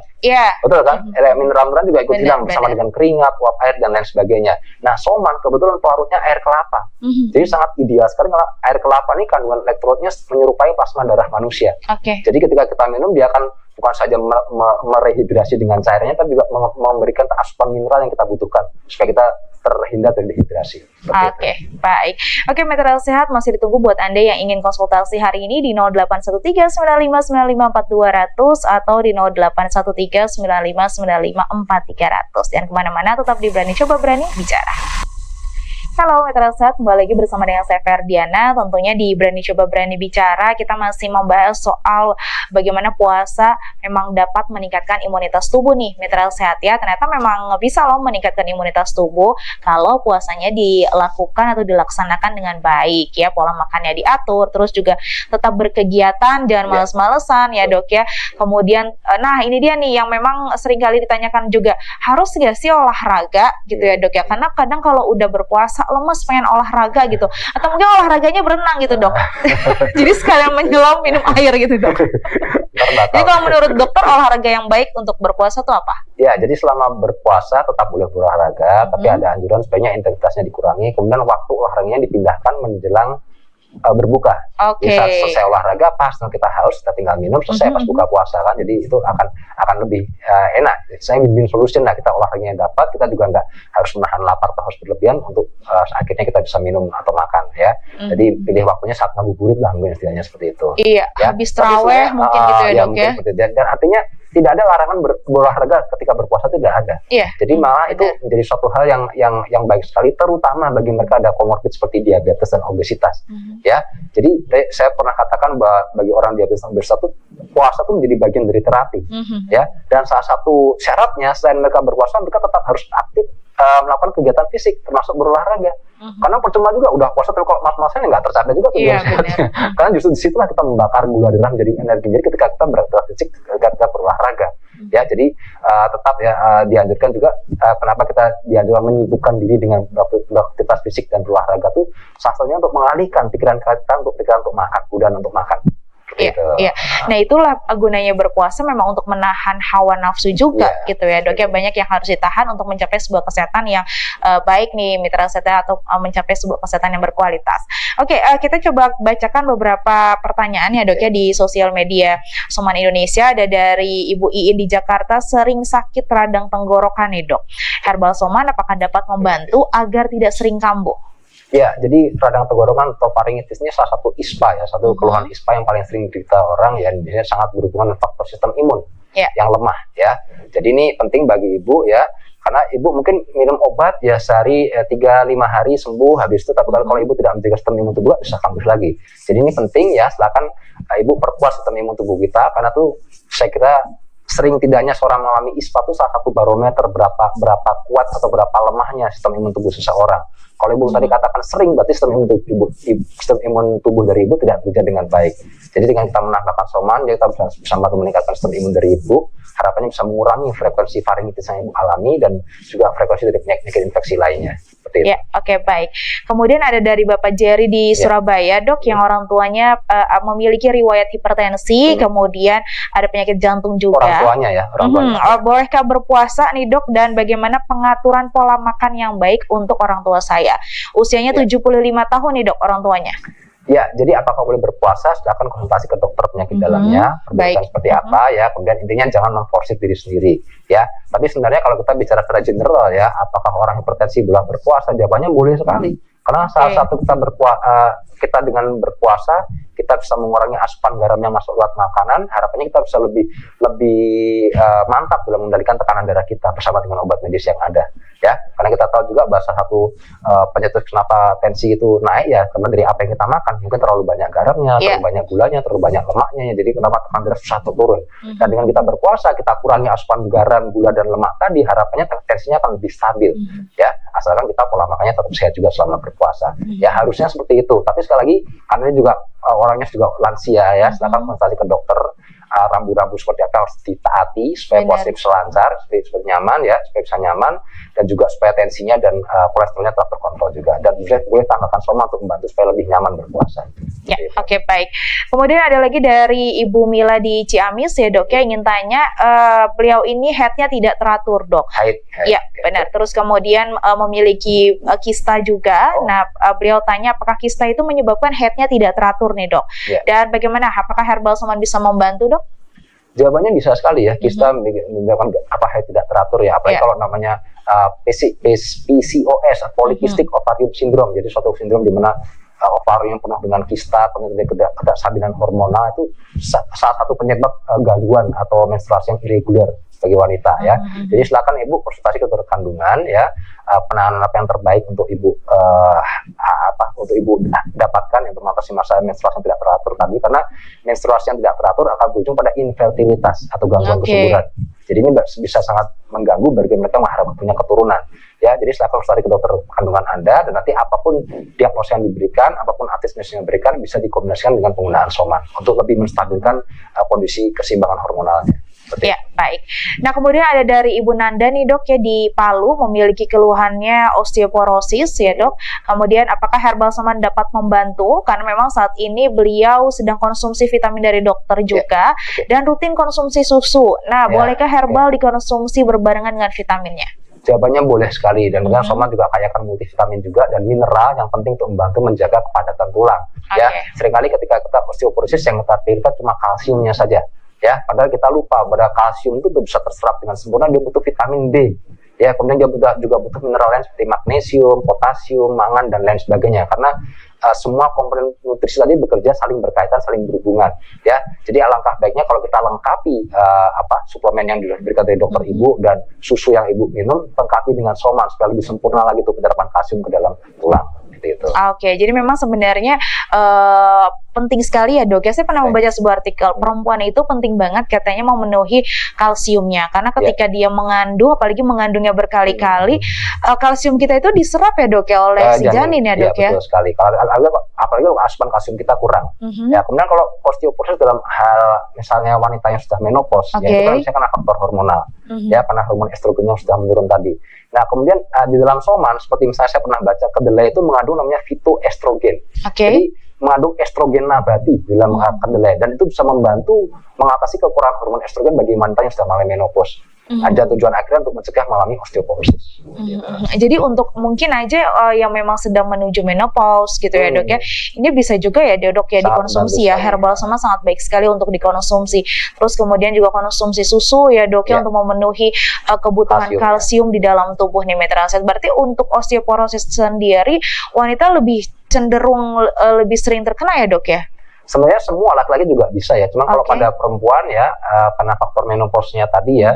Betul kan? Mineral-mineral juga ikut hilang bersama dengan keringat, uap air dan lain sebagainya. Nah, soman kebetulan pelarutnya air kelapa. Jadi sangat ideal sekali kalau air kelapa ini kandungan elektrolitnya menyerupai plasma darah manusia. Jadi ketika kita minum, dia akan bukan saja merehidrasi dengan cairannya, tapi juga memberikan asupan mineral yang kita butuhkan supaya kita terhindar dari dehidrasi. Baik. Mitra Sehat masih ditunggu buat Anda yang ingin konsultasi hari ini di 081395954200 atau di 081395954300. Dan kemana-mana tetap di Berani Coba Berani Bicara. Halo Mitra Sehat, kembali lagi bersama dengan saya Ferdiana. Tentunya di Berani Coba Berani Bicara kita masih membahas soal bagaimana puasa memang dapat meningkatkan imunitas tubuh nih Mitra Sehat ya. Ternyata memang bisa loh meningkatkan imunitas tubuh kalau puasanya dilakukan atau dilaksanakan dengan baik ya. Pola makannya diatur, terus juga tetap berkegiatan, jangan males-malesan ya dok ya. Kemudian nah ini dia nih yang memang seringkali ditanyakan juga, harus nggak sih olahraga gitu ya dok ya. Karena kadang kalau udah berpuasa lemes pengen olahraga gitu, atau mungkin olahraganya berenang gitu dok. Jadi sekalian menyelam minum air gitu dok. Jadi kalau menurut dokter olahraga yang baik untuk berpuasa itu apa? Ya, jadi selama berpuasa tetap boleh berolahraga, tapi ada anjuran sebaiknya intensitasnya dikurangi, kemudian waktu olahraganya dipindahkan menjelang berbuka. Jadi saat selesai olahraga, pas kita haus, kita tinggal minum, selesai pas buka puasa kan, jadi itu akan lebih enak. Saya win-win solution lah, kita olahraganya dapat, kita juga nggak harus menahan lapar atau harus berlebihan untuk akhirnya kita bisa minum atau makan ya. Jadi pilih waktunya saat ngabuburit lah, mungkin istilahnya seperti itu. Habis taraweh mungkin gitu ya dok ya. Dan artinya tidak ada larangan berolahraga ketika berpuasa, tidak ada. Jadi malah itu menjadi suatu hal yang baik sekali, terutama bagi mereka ada komorbid seperti diabetes dan obesitas. Ya, jadi saya pernah katakan bahwa bagi orang diabetes dan obesitas itu puasa itu menjadi bagian dari terapi. Ya, dan salah satu syaratnya selain mereka berpuasa, mereka tetap harus aktif melakukan kegiatan fisik, termasuk berolahraga. Karena percuma juga udah puasa tapi kalau mas-masnya nggak tercapai juga tujuan sehatnya. Karena justru disitulah kita membakar gula darah menjadi energi. Jadi ketika kita beraktivitas fisik, ketika kita berolahraga, ya jadi tetap ya dianjurkan juga. Kenapa kita dianjurkan menyibukkan diri dengan beraktivitas aktivitas fisik dan berolahraga tuh salah satunya untuk mengalihkan pikiran kita untuk makan, godaan untuk makan. Iya, iya. Nah itulah gunanya berpuasa, memang untuk menahan hawa nafsu juga gitu ya dok ya. Banyak yang harus ditahan untuk mencapai sebuah kesehatan yang baik nih mitra kesehatan, atau mencapai sebuah kesehatan yang berkualitas. Oke, kita coba bacakan beberapa pertanyaan ya dok ya di sosial media Soman Indonesia. Ada dari Ibu Iin di Jakarta, sering sakit radang tenggorokan nih dok. Herbal Soman apakah dapat membantu agar tidak sering kambuh? Ya, jadi radang tenggorokan atau faringitis ini salah satu ISPA ya, satu keluhan ISPA yang paling sering diderita orang ya, biasanya sangat berhubungan dengan faktor sistem imun yang lemah ya. Jadi ini penting bagi ibu ya, karena ibu mungkin minum obat ya sehari 3-5 hari sembuh, habis itu tapi kalau ibu tidak menjaga sistem imun tubuh bisa kambuh lagi. Jadi ini penting ya, silakan ibu perkuat sistem imun tubuh kita, karena tuh saya kira sering tidaknya seorang mengalami ISPA itu salah satu barometer berapa kuat atau berapa lemahnya sistem imun tubuh seseorang. Kalau ibu tadi katakan sering, berarti sistem imun tubuh dari ibu tidak bekerja dengan baik. Jadi dengan kita menambahkan Soman, kita bisa membantu meningkatkan sistem imun dari ibu. Harapannya bisa mengurangi frekuensi faringitis yang ibu alami dan juga frekuensi dari penyakit infeksi lainnya. Ya, oke, baik. Kemudian ada dari Bapak Jerry di Surabaya, dok, yang orang tuanya memiliki riwayat hipertensi, kemudian ada penyakit jantung juga. Orang tuanya ya, orang tuanya. Bolehkah berpuasa nih dok, dan bagaimana pengaturan pola makan yang baik untuk orang tua saya? Usianya 75 tahun nih dok, orang tuanya. Ya, jadi apakah boleh berpuasa? Silakan konsultasi ke dokter penyakit dalamnya, perbedaan seperti apa ya. Kemudian intinya jangan memforsir diri sendiri ya. Tapi sebenarnya kalau kita bicara secara general ya, apakah orang hipertensi boleh berpuasa? Jawabannya boleh sekali. Karena salah satu kita dengan berpuasa kita bisa mengurangi asupan garam yang masuk lewat makanan. Harapannya kita bisa lebih mantap dalam mengendalikan tekanan darah kita bersama dengan obat medis yang ada. Ya, karena kita tahu juga bahwa satu pencetus kenapa tensi itu naik ya karena dari apa yang kita makan, mungkin terlalu banyak garamnya, terlalu banyak gulanya, terlalu banyak lemaknya, jadi kenapa tekanan darah susah turun. Dan dengan kita berpuasa, kita kurangi asupan garam, gula dan lemak tadi, harapannya tensinya akan lebih stabil. Ya, asalkan kita pola makannya tetap sehat juga selama berpuasa. Ya, harusnya seperti itu. Tapi sekali lagi, karena ini juga orangnya juga lansia ya, silakan konsultasi ke dokter. Rambu-rambu seperti apa harus ditaati supaya puasa bisa lancar, supaya nyaman ya, supaya bisa nyaman, dan juga supaya tensinya dan kolesterolnya tetap terkontrol juga. Dan boleh tambahkan Soman untuk membantu supaya lebih nyaman berpuasa. Ya, oke, baik. Kemudian ada lagi dari Ibu Mila di Ciamis ya dok ya, ingin tanya, beliau ini headnya tidak teratur dok. Haid. Ya, benar. Terus kemudian memiliki kista juga. Nah, beliau tanya apakah kista itu menyebabkan headnya tidak teratur nih dok. Dan bagaimana, apakah Herbal Soman bisa membantu dok? Jawabannya bisa sekali ya, kista menyebabkan apa haid tidak teratur ya, apalagi kalau namanya PCOS, Polycystic Ovarian Syndrome, jadi suatu sindrom di mana ovarium penuh dengan kista, kemudian ketidakstabilan hormonal itu salah satu penyebab gangguan atau menstruasi yang irregular bagi wanita ya. Jadi silakan ibu konsultasi ke dokter kandungan ya, penanganan apa yang terbaik untuk ibu untuk ibu dapatkan untuk mengatasi masalah menstruasi yang tidak teratur tadi, karena menstruasi yang tidak teratur akan berujung pada infertilitas atau gangguan kesuburan. Jadi ini bisa sangat mengganggu bagi mereka yang mengharapkan punya keturunan. Ya, jadi silakan konsultasi ke dokter kandungan Anda, dan nanti apapun diagnosa yang diberikan, apapun medis yang diberikan bisa dikombinasikan dengan penggunaan Soman untuk lebih menstabilkan kondisi keseimbangan hormonalnya. Ya, baik. Nah, kemudian ada dari Ibu Nanda nih dok ya di Palu, memiliki keluhannya osteoporosis ya dok. Kemudian apakah Herbal Soman dapat membantu? Karena memang saat ini beliau sedang konsumsi vitamin dari dokter juga dan rutin konsumsi susu. Nah, bolehkah herbal dikonsumsi berbarengan dengan vitaminnya? Jawabannya boleh sekali, dan dengan Soman juga kaya akan multivitamin juga dan mineral yang penting untuk membantu menjaga kepadatan tulang. Ya, seringkali ketika kita osteoporosis yang kita pilihkan cuma kalsiumnya saja. Ya, padahal kita lupa bahwa kalsium itu bisa terserap dengan sempurna, dia butuh vitamin B. Ya, kemudian dia juga butuh mineral lain seperti magnesium, potasium, mangan dan lain sebagainya. Karena semua komponen nutrisi tadi bekerja saling berkaitan, saling berhubungan. Ya, jadi alangkah baiknya kalau kita lengkapi suplemen yang diberikan dari dokter ibu dan susu yang ibu minum, lengkapi dengan Soman supaya lebih sempurna lagi untuk penyerapan kalsium ke dalam tulang. Gitu. Oke, jadi memang sebenarnya penting sekali ya dok ya. Saya pernah membaca sebuah artikel, perempuan itu penting banget katanya memenuhi kalsiumnya, karena ketika dia mengandung, apalagi mengandungnya berkali-kali, kalsium kita itu diserap ya dok ya oleh si janin ya dok ya. Betul sekali. Kalau apalagi kalau asupan kalsium kita kurang. Ya, kemudian kalau osteoporosis dalam hal misalnya wanita yang sudah menopause, ya itu kan bisa karena faktor hormonal. Ya, karena hormon estrogennya sudah menurun tadi. Nah, kemudian di dalam soman, seperti misalnya saya pernah baca, kedelai itu mengandung namanya fitoestrogen. Jadi mengandung estrogen nabati di dalam kedelai, dan itu bisa membantu mengatasi kekurangan hormon estrogen bagi wanita yang sudah mengalami menopause. Ada tujuan akhirnya untuk mencegah mengalami osteoporosis. Jadi untuk mungkin aja yang memang sedang menuju menopause gitu ya dok ya, ini bisa juga ya dok ya dikonsumsi ya, herbal sama sangat baik sekali untuk dikonsumsi. Terus kemudian juga konsumsi susu ya dok ya, untuk memenuhi kebutuhan kalsium di dalam tubuh nih Mitra Sehat. Berarti untuk osteoporosis sendiri wanita lebih cenderung lebih sering terkena ya dok ya? Sebenarnya semua laki-laki juga bisa ya, cuma kalau pada perempuan ya, karena faktor menopause-nya tadi ya,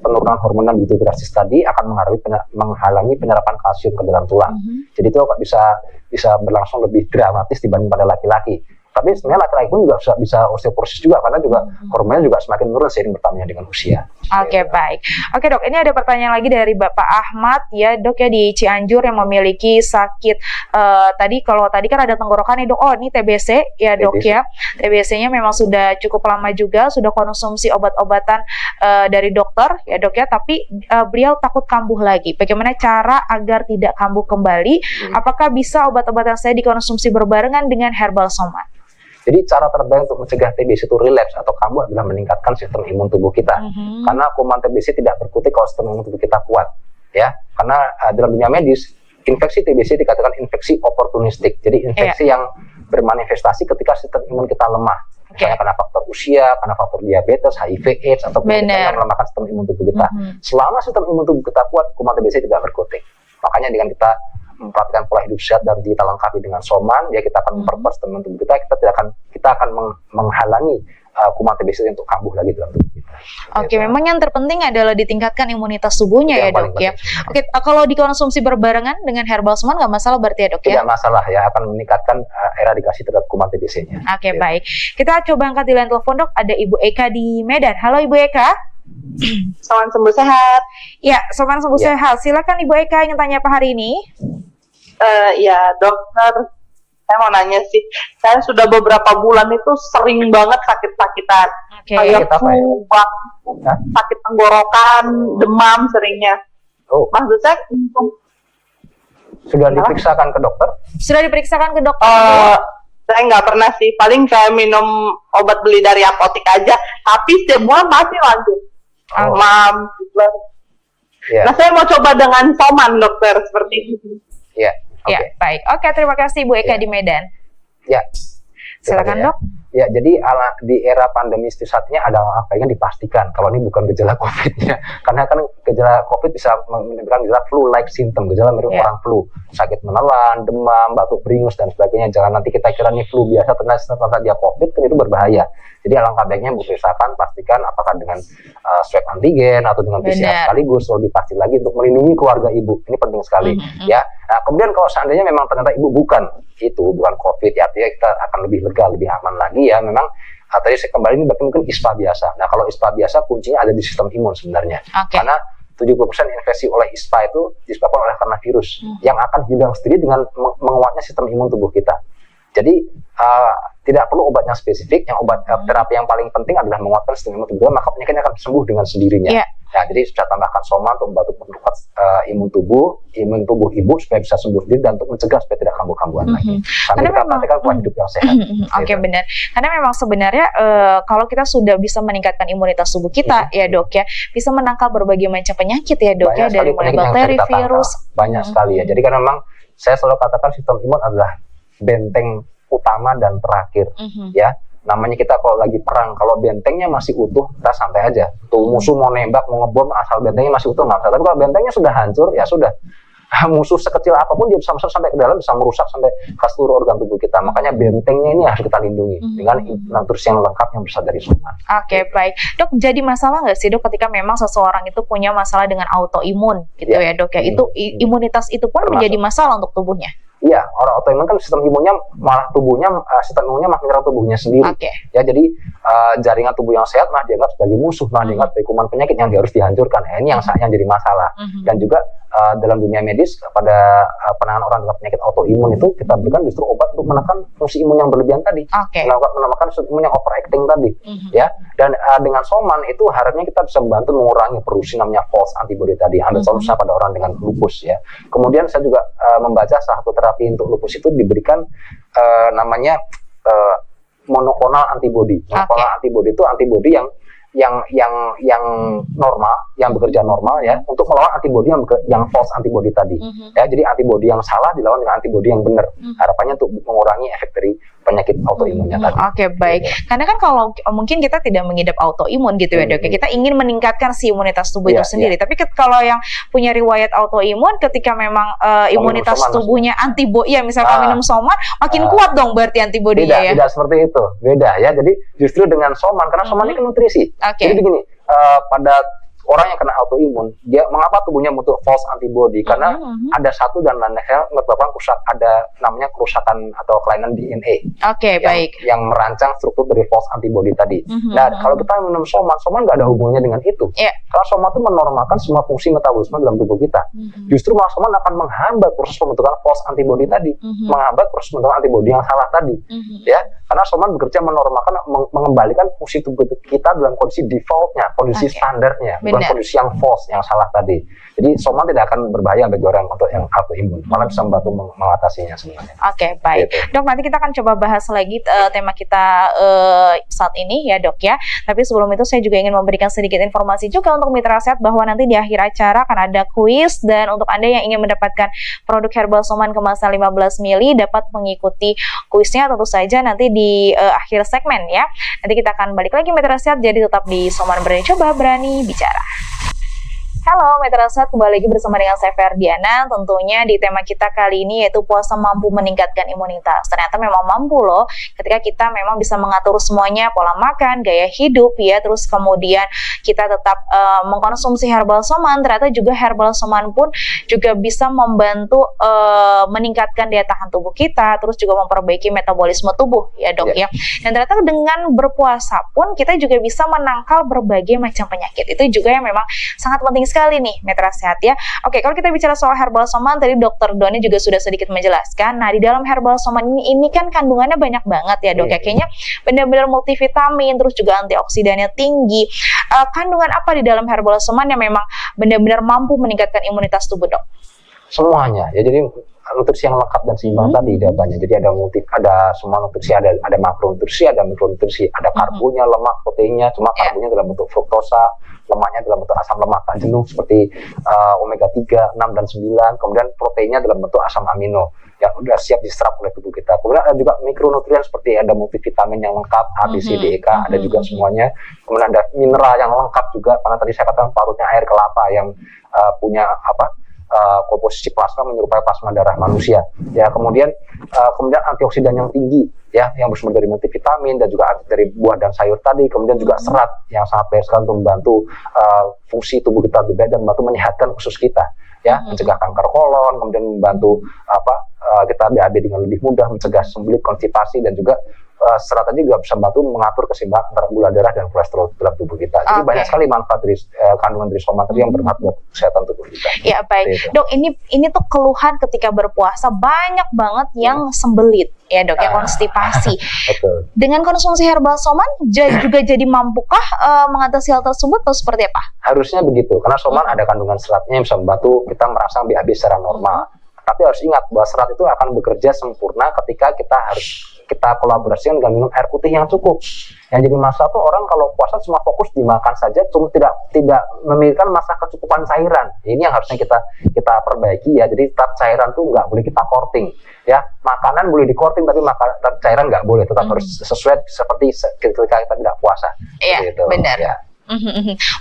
penurunan hormonal begitu drastis tadi akan menghalangi penyerapan kalsium ke dalam tulang. Jadi itu bisa berlangsung lebih dramatis dibanding pada laki-laki. Tapi sebenarnya laki-laki pun juga bisa osteoporosis juga, karena juga hormonnya juga semakin menurun seiring bertambahnya dengan usia. Baik. Oke dok, ini ada pertanyaan lagi dari Bapak Ahmad ya dok ya, di Cianjur, yang memiliki sakit tadi kan ada tenggorokan nih dok. Oh, ini TBC ya dok ya. TBC-nya memang sudah cukup lama juga, sudah konsumsi obat-obatan dari dokter ya dok ya, tapi beliau takut kambuh lagi. Bagaimana cara agar tidak kambuh kembali? Apakah bisa obat-obatan saya dikonsumsi berbarengan dengan herbal soman? Jadi cara terbaik untuk mencegah TBC itu relapse atau kambuh adalah meningkatkan sistem imun tubuh kita. Karena kuman TBC tidak berkutik kalau sistem imun tubuh kita kuat, ya. Karena dalam dunia medis, infeksi TBC dikatakan infeksi oportunistik. Jadi infeksi yang bermanifestasi ketika sistem imun kita lemah. Misalnya karena faktor usia, karena faktor diabetes, HIV/AIDS, atau yang melemahkan sistem imun tubuh kita. Selama sistem imun tubuh kita kuat, kuman TBC tidak berkutik. Makanya dengan kita memperhatikan pola hidup sehat dan kita lengkapi dengan soman, ya kita akan memperkuat sistem imun tubuh kita. Kita akan menghalangi kuman TBC untuk kambuh lagi dalam tubuh kita. Memang yang terpenting adalah ditingkatkan imunitas tubuhnya ya dok ya. Kalau dikonsumsi berbarengan dengan herbal soman nggak masalah berarti ya dok ya? Tidak masalah ya, akan meningkatkan eradikasi terhadap kuman TBC-nya. Baik. Kita coba angkat di line telepon dok, ada Ibu Eka di Medan. Halo Ibu Eka. Soman sembuh sehat. Ya, soman sembuh sehat. Silakan Ibu Eka, ingin tanya apa hari ini? Ya dokter, saya mau nanya sih, saya sudah beberapa bulan itu sering banget sakit-sakitan, kayak flu, sakit tenggorokan, demam seringnya. Maksud saya sudah diperiksakan ke dokter? Sudah diperiksakan ke dokter? Saya nggak pernah sih, paling saya minum obat beli dari apotek aja, tapi setiap bulan masih lanjut demam. Nah, saya mau coba dengan soman dokter, seperti itu. Baik. Terima kasih Bu Eka di Medan. Silakan dok. Ya, jadi di era pandemi saat ini ada apa yang dipastikan kalau ini bukan gejala COVID-nya, karena kan gejala COVID bisa menimbulkan gejala flu-like symptom, gejala mirip orang flu, sakit menelan, demam, batuk beringus dan sebagainya. Jangan nanti kita kira ini flu biasa, ternyata dia COVID, kan itu berbahaya. Jadi alangkah baiknya diperiksakan, pastikan apakah dengan swab antigen atau dengan PCR sekaligus, lebih pasti lagi untuk melindungi keluarga ibu. Ini penting sekali, ya. Nah, kemudian kalau seandainya memang ternyata ibu bukan COVID, ya artinya kita akan lebih lega, lebih aman lagi ya. Memang tadi saya kembali ini berarti mungkin ISPA biasa. Nah, kalau ISPA biasa kuncinya ada di sistem imun sebenarnya. Karena 70% infeksi oleh ISPA itu disebabkan oleh karena virus yang akan hilang sendiri dengan menguatnya sistem imun tubuh kita. Jadi tidak perlu obat yang spesifik, yang obat terapi yang paling penting adalah menguatkan sistem imun tubuh, maka penyakitnya akan sembuh dengan sendirinya. Nah, jadi sudah tambahkan soman untuk membantu memperkuat imun tubuh ibu supaya bisa sembuh sendiri dan untuk mencegah supaya tidak kambuh-kambuhan lagi. Sambil kita praktekkan pola hidup yang sehat. Benar. Karena memang sebenarnya kalau kita sudah bisa meningkatkan imunitas tubuh kita ya dok ya, bisa menangkal berbagai macam penyakit ya dok ya, dari mulai bakteri, virus. Banyak sekali ya. Jadi kan memang saya selalu katakan sistem imun adalah benteng utama dan terakhir, ya. Namanya kita kalau lagi perang, kalau bentengnya masih utuh, kita santai aja. Tuh musuh mau nembak, mau ngebom, asal bentengnya masih utuh nggak usah. Tapi kalau bentengnya sudah hancur, ya sudah. Musuh sekecil apapun dia bisa masuk sampai ke dalam, bisa merusak sampai ke seluruh organ tubuh kita. Makanya bentengnya ini harus kita lindungi dengan nutrisi yang lengkap yang besar dari soman. Baik. Dok, jadi masalah nggak sih dok ketika memang seseorang itu punya masalah dengan autoimun gitu ya dok ya? Itu imunitas itu pun menjadi masalah untuk tubuhnya? Iya, orang autoimun kan sistem imunnya malah sistem imunnya malah menyerang tubuhnya sendiri. Ya, jadi jaringan tubuh yang sehat malah dianggap sebagai musuh, malah dianggap sebagai kuman penyakit yang harus dihancurkan. Ini yang jadi masalah. Dan juga dalam dunia medis pada penanganan orang dengan penyakit autoimun itu kita berikan justru obat untuk menekan fungsi imun yang berlebihan tadi, menekan fungsi imun yang overacting tadi, ya. Dan dengan Soman itu harapnya kita bisa membantu mengurangi produksi namanya false antibody tadi, ambil contohnya pada orang dengan lupus, ya. Kemudian saya juga membaca salah satu terapi untuk lupus itu diberikan namanya monoklonal antibody. Monoklonal antibody itu antibody yang normal, yang bekerja normal, ya, untuk melawan antibody yang false antibody tadi. Ya, jadi antibody yang salah dilawan dengan antibody yang benar. Harapannya untuk mengurangi efek dari penyakit autoimunnya tadi. Baik. Karena kan kalau mungkin kita tidak mengidap autoimun gitu ya, Dok. Kita ingin meningkatkan si imunitas tubuh itu sendiri. Tapi kalau yang punya riwayat autoimun, ketika memang imunitas tubuhnya antibody, ya misalkan minum Soman, makin kuat dong berarti antibodinya, ya. Tidak seperti itu. Beda, ya. Jadi justru dengan Soman, karena Soman ini kan nutrisi. Jadi begini, pada orang yang kena autoimun, dia mengapa tubuhnya membentuk false antibody? Karena ada satu dan lain hal menyebabkan namanya kerusakan atau kelainan DNA. Yang merancang struktur dari false antibody tadi. Nah, kalau kita minum Soman nggak ada hubungannya dengan itu. Karena Soman itu menormalkan semua fungsi metabolisme dalam tubuh kita. Justru malah Soman akan menghambat proses pembentukan false antibody tadi, menghambat proses pembentukan antibody yang salah tadi. Ya, karena Soman bekerja menormalkan, mengembalikan fungsi tubuh kita dalam kondisi defaultnya, kondisi standarnya. Kondisi yang false, yang salah tadi. Jadi Soman tidak akan berbahaya bagi orang yang autoimun, malah bisa membantu mengatasinya sebenarnya. Baik. Gitu. Dok, nanti kita akan coba bahas lagi tema kita saat ini, ya, Dok, ya. Tapi sebelum itu saya juga ingin memberikan sedikit informasi juga untuk mitra sehat bahwa nanti di akhir acara akan ada kuis, dan untuk Anda yang ingin mendapatkan produk herbal Soman kemasan 15 ml dapat mengikuti kuisnya tentu saja nanti di akhir segmen, ya. Nanti kita akan balik lagi mitra sehat, jadi tetap di Soman Berani Coba Berani Bicara. Halo Mitra Sehat, kembali lagi bersama dengan saya Ferdiana. Tentunya di tema kita kali ini yaitu puasa mampu meningkatkan imunitas. Ternyata memang mampu loh ketika kita memang bisa mengatur semuanya, pola makan, gaya hidup, ya. Terus kemudian kita tetap mengkonsumsi herbal Soman. Ternyata juga herbal Soman pun juga bisa membantu meningkatkan daya tahan tubuh kita, terus juga memperbaiki metabolisme tubuh, ya, Dok, ya. Dan ternyata dengan berpuasa pun kita juga bisa menangkal berbagai macam penyakit. Itu juga yang memang sangat penting sekali nih Mitra Sehat, ya. Oke, kalau kita bicara soal herbal Soman, tadi Dokter Doni juga sudah sedikit menjelaskan. Nah, di dalam herbal Soman ini kan kandungannya banyak banget, ya, Dok. Kayaknya benar-benar multivitamin, terus juga antioksidannya tinggi. Kandungan apa di dalam herbal Soman yang memang benar-benar mampu meningkatkan imunitas tubuh, Dok? Semuanya, ya. Jadi nutrisi yang lengkap dan seimbang tadi ada banyak. Jadi ada semua nutrisi, ada makronutrisi, ada mikronutrisi, ada karbonya, lemak, proteinnya. Cuma karbonya dalam bentuk fruktosa, lemaknya dalam bentuk asam lemak tak jenuh seperti omega 3, 6 dan 9. Kemudian proteinnya dalam bentuk asam amino yang sudah siap diserap oleh tubuh kita. Kemudian ada juga mikronutrien seperti ada multivitamin yang lengkap, A, B, C, D, E, K, ada juga semuanya. Kemudian ada mineral yang lengkap juga, karena tadi saya katakan parutnya air kelapa yang punya komposisi plasma menyerupai plasma darah manusia, ya. Kemudian antioksidan yang tinggi, ya, yang bersumber dari multivitamin dan juga dari buah dan sayur tadi. Kemudian juga serat yang sangat baik sekali untuk membantu fungsi tubuh kita lebih baik dan membantu menyehatkan usus kita, ya, mencegah kanker kolon, kemudian membantu kita BAB dengan lebih mudah, mencegah sembelit, konstipasi, dan juga serat tadi juga bisa membantu mengatur keseimbangan antara gula darah dan kolesterol dalam tubuh kita. Jadi banyak sekali manfaat dari kandungan dari Soman tadi yang bermanfaat buat kesehatan tubuh kita. Ya, baik. Dok, ini tuh keluhan ketika berpuasa banyak banget yang sembelit, ya, Dok, ya, konstipasi. Betul. Dengan konsumsi herbal Soman juga jadi mampukah mengatasi hal tersebut atau seperti apa? Harusnya begitu, karena Soman ada kandungan seratnya yang bisa membantu kita merangsang BAB secara normal. Tapi harus ingat bahwa serat itu akan bekerja sempurna ketika kita kolaborasikan dengan minum air putih yang cukup. Yang jadi masalah tuh orang kalau puasa cuma fokus dimakan saja, cuma tidak memikirkan masalah kecukupan cairan. Ini yang harusnya kita perbaiki, ya. Jadi tetap cairan tuh nggak boleh kita korting, ya. Makanan boleh dikorting, tapi cairan nggak boleh. Tetap harus sesuai seperti ketika kita tidak puasa. Iya, gitu, benar. Ya.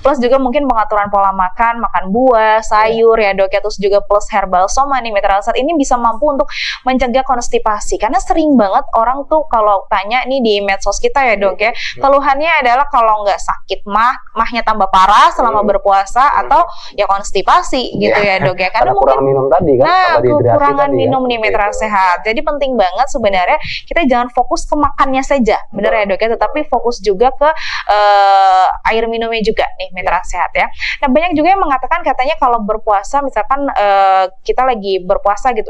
Plus juga mungkin pengaturan pola makan, makan buah, sayur ya dok ya, terus juga plus herbal soma nih Mitra Lesat ini bisa mampu untuk mencegah konstipasi. Karena sering banget orang tuh kalau tanya nih di medsos kita ya dok ya, keluhannya adalah kalau nggak sakit mahnya tambah parah selama berpuasa atau ya konstipasi gitu ya dok ya. Karena kurang minum tadi kan. Nah, kekurangan minum nih Mitra Sehat. Jadi penting banget sebenarnya kita jangan fokus ke makannya saja, benar ya dok ya, tetapi fokus juga ke air minumnya juga nih Mitra Sehat ya. Nah banyak juga yang mengatakan katanya kalau berpuasa misalkan kita lagi berpuasa gitu,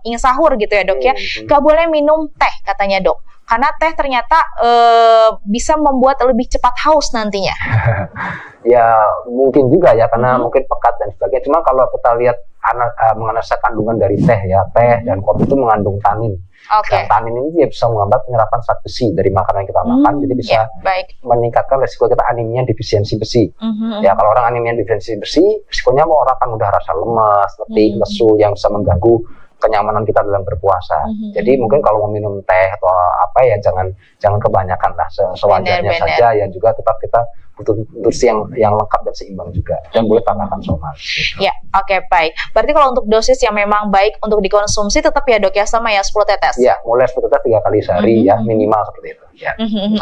ingin sahur gitu ya dok ya, gak boleh minum teh katanya dok. Karena teh ternyata bisa membuat lebih cepat haus nantinya. Ya mungkin juga ya, karena mungkin pekat dan sebagainya. Cuma kalau kita lihat menganalisa kandungan dari teh ya, teh dan kopi itu mengandung tanin. Dan tanin ini dia bisa menghambat penyerapan zat besi dari makanan yang kita makan, jadi bisa meningkatkan resiko kita anemia defisiensi besi. Ya kalau orang anemia defisiensi besi, risikonya orang akan mudah rasa lemas, letih, lesu yang bisa mengganggu kenyamanan kita dalam berpuasa. Jadi mungkin kalau mau minum teh atau apa ya jangan kebanyakan lah, sewajarnya saja ya, juga tetap kita butuh nutrisi yang lengkap dan seimbang juga, dan boleh tambahkan soman. Ya, oke, baik. Berarti kalau untuk dosis yang memang baik untuk dikonsumsi tetap ya dok ya sama ya 10 tetes. Ya, mulai 10 tetes 3 kali sehari ya, minimal seperti itu. Ya.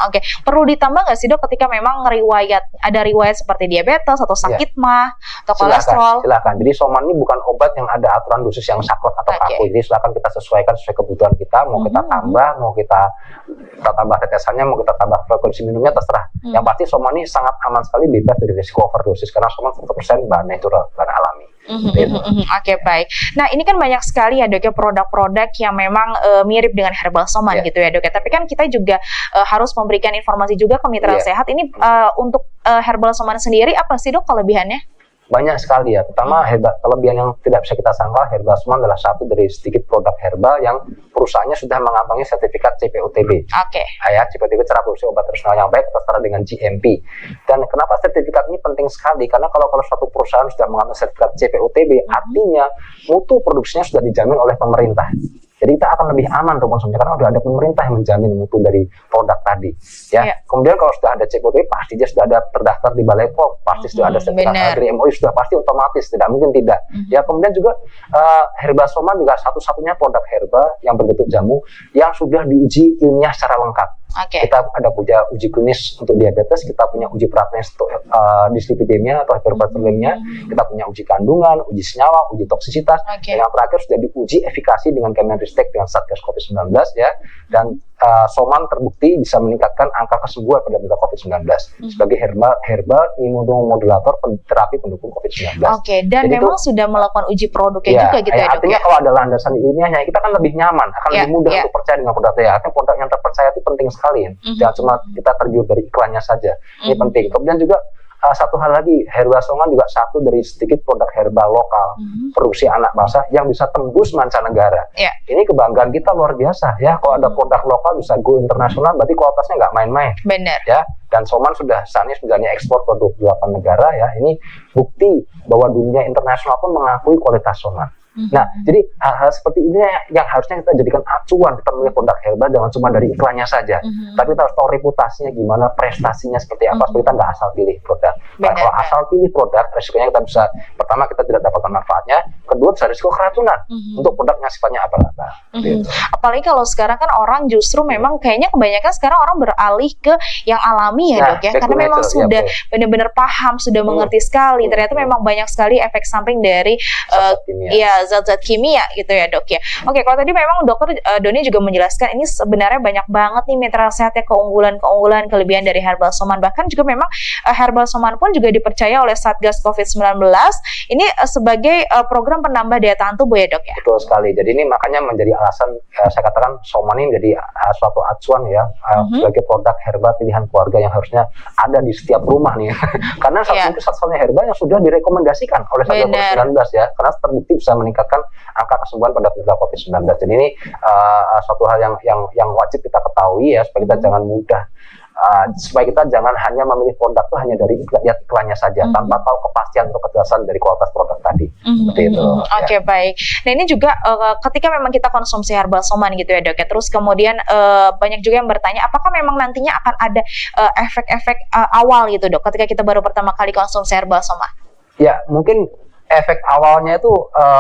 Oke, perlu ditambah nggak sih dok ketika memang ada riwayat seperti diabetes atau sakit mah atau kolesterol? Silakan. Jadi soman ini bukan obat yang ada aturan dosis yang saklek atau kaku. Jadi silakan kita sesuaikan sesuai kebutuhan kita. Mau kita tambah, mau kita tambah tetesannya, mau kita tambah frekuensi minumnya, terserah. Yang pasti soman ini sangat aman sekali, bebas dari risiko overdosis karena soman 100% bahan natural, bahan alami. Oke, baik. Nah ini kan banyak sekali ya dok ya produk-produk yang memang mirip dengan herbal soman gitu ya dok ya. Tapi kan kita juga harus memberikan informasi juga ke mitra sehat. Ini untuk herbal soman sendiri apa sih dok kelebihannya? Banyak sekali ya, pertama kelebihan yang tidak bisa kita sangkal, herbal soman adalah satu dari sedikit produk herbal yang perusahaannya sudah mengantongi sertifikat CPOTB. Ya, CPOTB cara produksi obat tradisional yang baik tertera dengan GMP. Dan kenapa sertifikat ini penting sekali? Karena kalau suatu perusahaan sudah mengantongi sertifikat CPOTB, artinya mutu produksinya sudah dijamin oleh pemerintah. Jadi kita akan lebih aman untuk konsumsinya karena sudah ada pemerintah yang menjamin mutu dari produk tadi. Ya. Kemudian kalau sudah ada CPOTB, pasti dia sudah ada terdaftar di Balai POM, pasti sudah ada sertifikat Agri MOI, sudah pasti otomatis, tidak mungkin tidak. Ya, kemudian juga herbal soman juga satu-satunya produk herbal yang berbentuk jamu yang sudah diuji ilmiah secara lengkap. Kita ada punya uji klinis untuk diabetes, kita punya uji praklinis untuk dislipidemia atau hyperkolesterolemia, kita punya uji kandungan, uji senyawa, uji toksisitas, dan yang terakhir sudah diuji efikasi dengan Kemenristek dengan Satgas COVID-19 ya, dan soman terbukti bisa meningkatkan angka kesembuhan pada penderita COVID-19 sebagai herbal imunomodulator terapi pendukung COVID-19. Dan jadi memang sudah melakukan uji produknya juga gitu ya dok. Artinya kalau ada landasan ilmiahnya kita kan lebih nyaman, akan lebih mudah untuk percaya dengan produk ya. Artinya produk yang terpercaya itu penting sekali ya. Jangan cuma kita tergiur dari iklannya saja. Ini penting. Kemudian juga satu hal lagi, herbal soman juga satu dari sedikit produk herbal lokal produksi anak bangsa yang bisa tembus mancanegara. Ini kebanggaan kita luar biasa ya. Kalau ada produk lokal bisa go internasional, berarti kualitasnya nggak main-main. Benar. Ya. Dan soman sudah saat ini menjalani ekspor ke 28 negara ya. Ini bukti bahwa dunia internasional pun mengakui kualitas soman. Nah, jadi hal-hal seperti ini yang harusnya kita jadikan acuan kita memilih produk herbal, jangan cuma dari iklannya saja, tapi kita harus tahu reputasinya gimana, prestasinya seperti apa, supaya kita nggak asal pilih produk. Nah, kalau asal pilih produk, resikonya kita bisa, pertama kita tidak dapatkan manfaatnya, kedua bisa risiko keracunan untuk produknya sifatnya apa-apa. Gitu. Apalagi kalau sekarang kan orang justru memang kayaknya kebanyakan sekarang orang beralih ke yang alami ya dok ya, karena memang sudah benar-benar paham, sudah mengerti sekali, ternyata memang banyak sekali efek samping dari zat-zat kimia gitu ya dok ya. Oke, kalau tadi memang dokter Doni juga menjelaskan ini sebenarnya banyak banget nih mitra sehat ya, keunggulan kelebihan dari herbal soman. Bahkan juga memang herbal soman pun juga dipercaya oleh Satgas COVID-19 ini sebagai program penambah daya tahan tubuh ya dok ya. Betul sekali. Jadi ini makanya menjadi alasan saya katakan soman ini menjadi suatu acuan ya sebagai produk herbal pilihan keluarga yang harusnya ada di setiap rumah nih. Karena satu-satunya herbal yang sudah direkomendasikan oleh Satgas COVID-19 ya, karena terbukti bisa meningkatkan angka kesembuhan pada penderita COVID-19. Jadi ini suatu hal yang wajib kita ketahui ya, supaya kita jangan mudah supaya kita jangan hanya memilih produk itu hanya dari lihat iklannya saja tanpa tahu kepastian atau kejelasan dari kualitas produk tadi. Seperti itu. Oke, baik. Nah ini juga ketika memang kita konsumsi herbal soman gitu ya dok ya, terus kemudian banyak juga yang bertanya apakah memang nantinya akan ada efek-efek awal gitu dok ketika kita baru pertama kali konsumsi herbal soman? Ya mungkin efek awalnya itu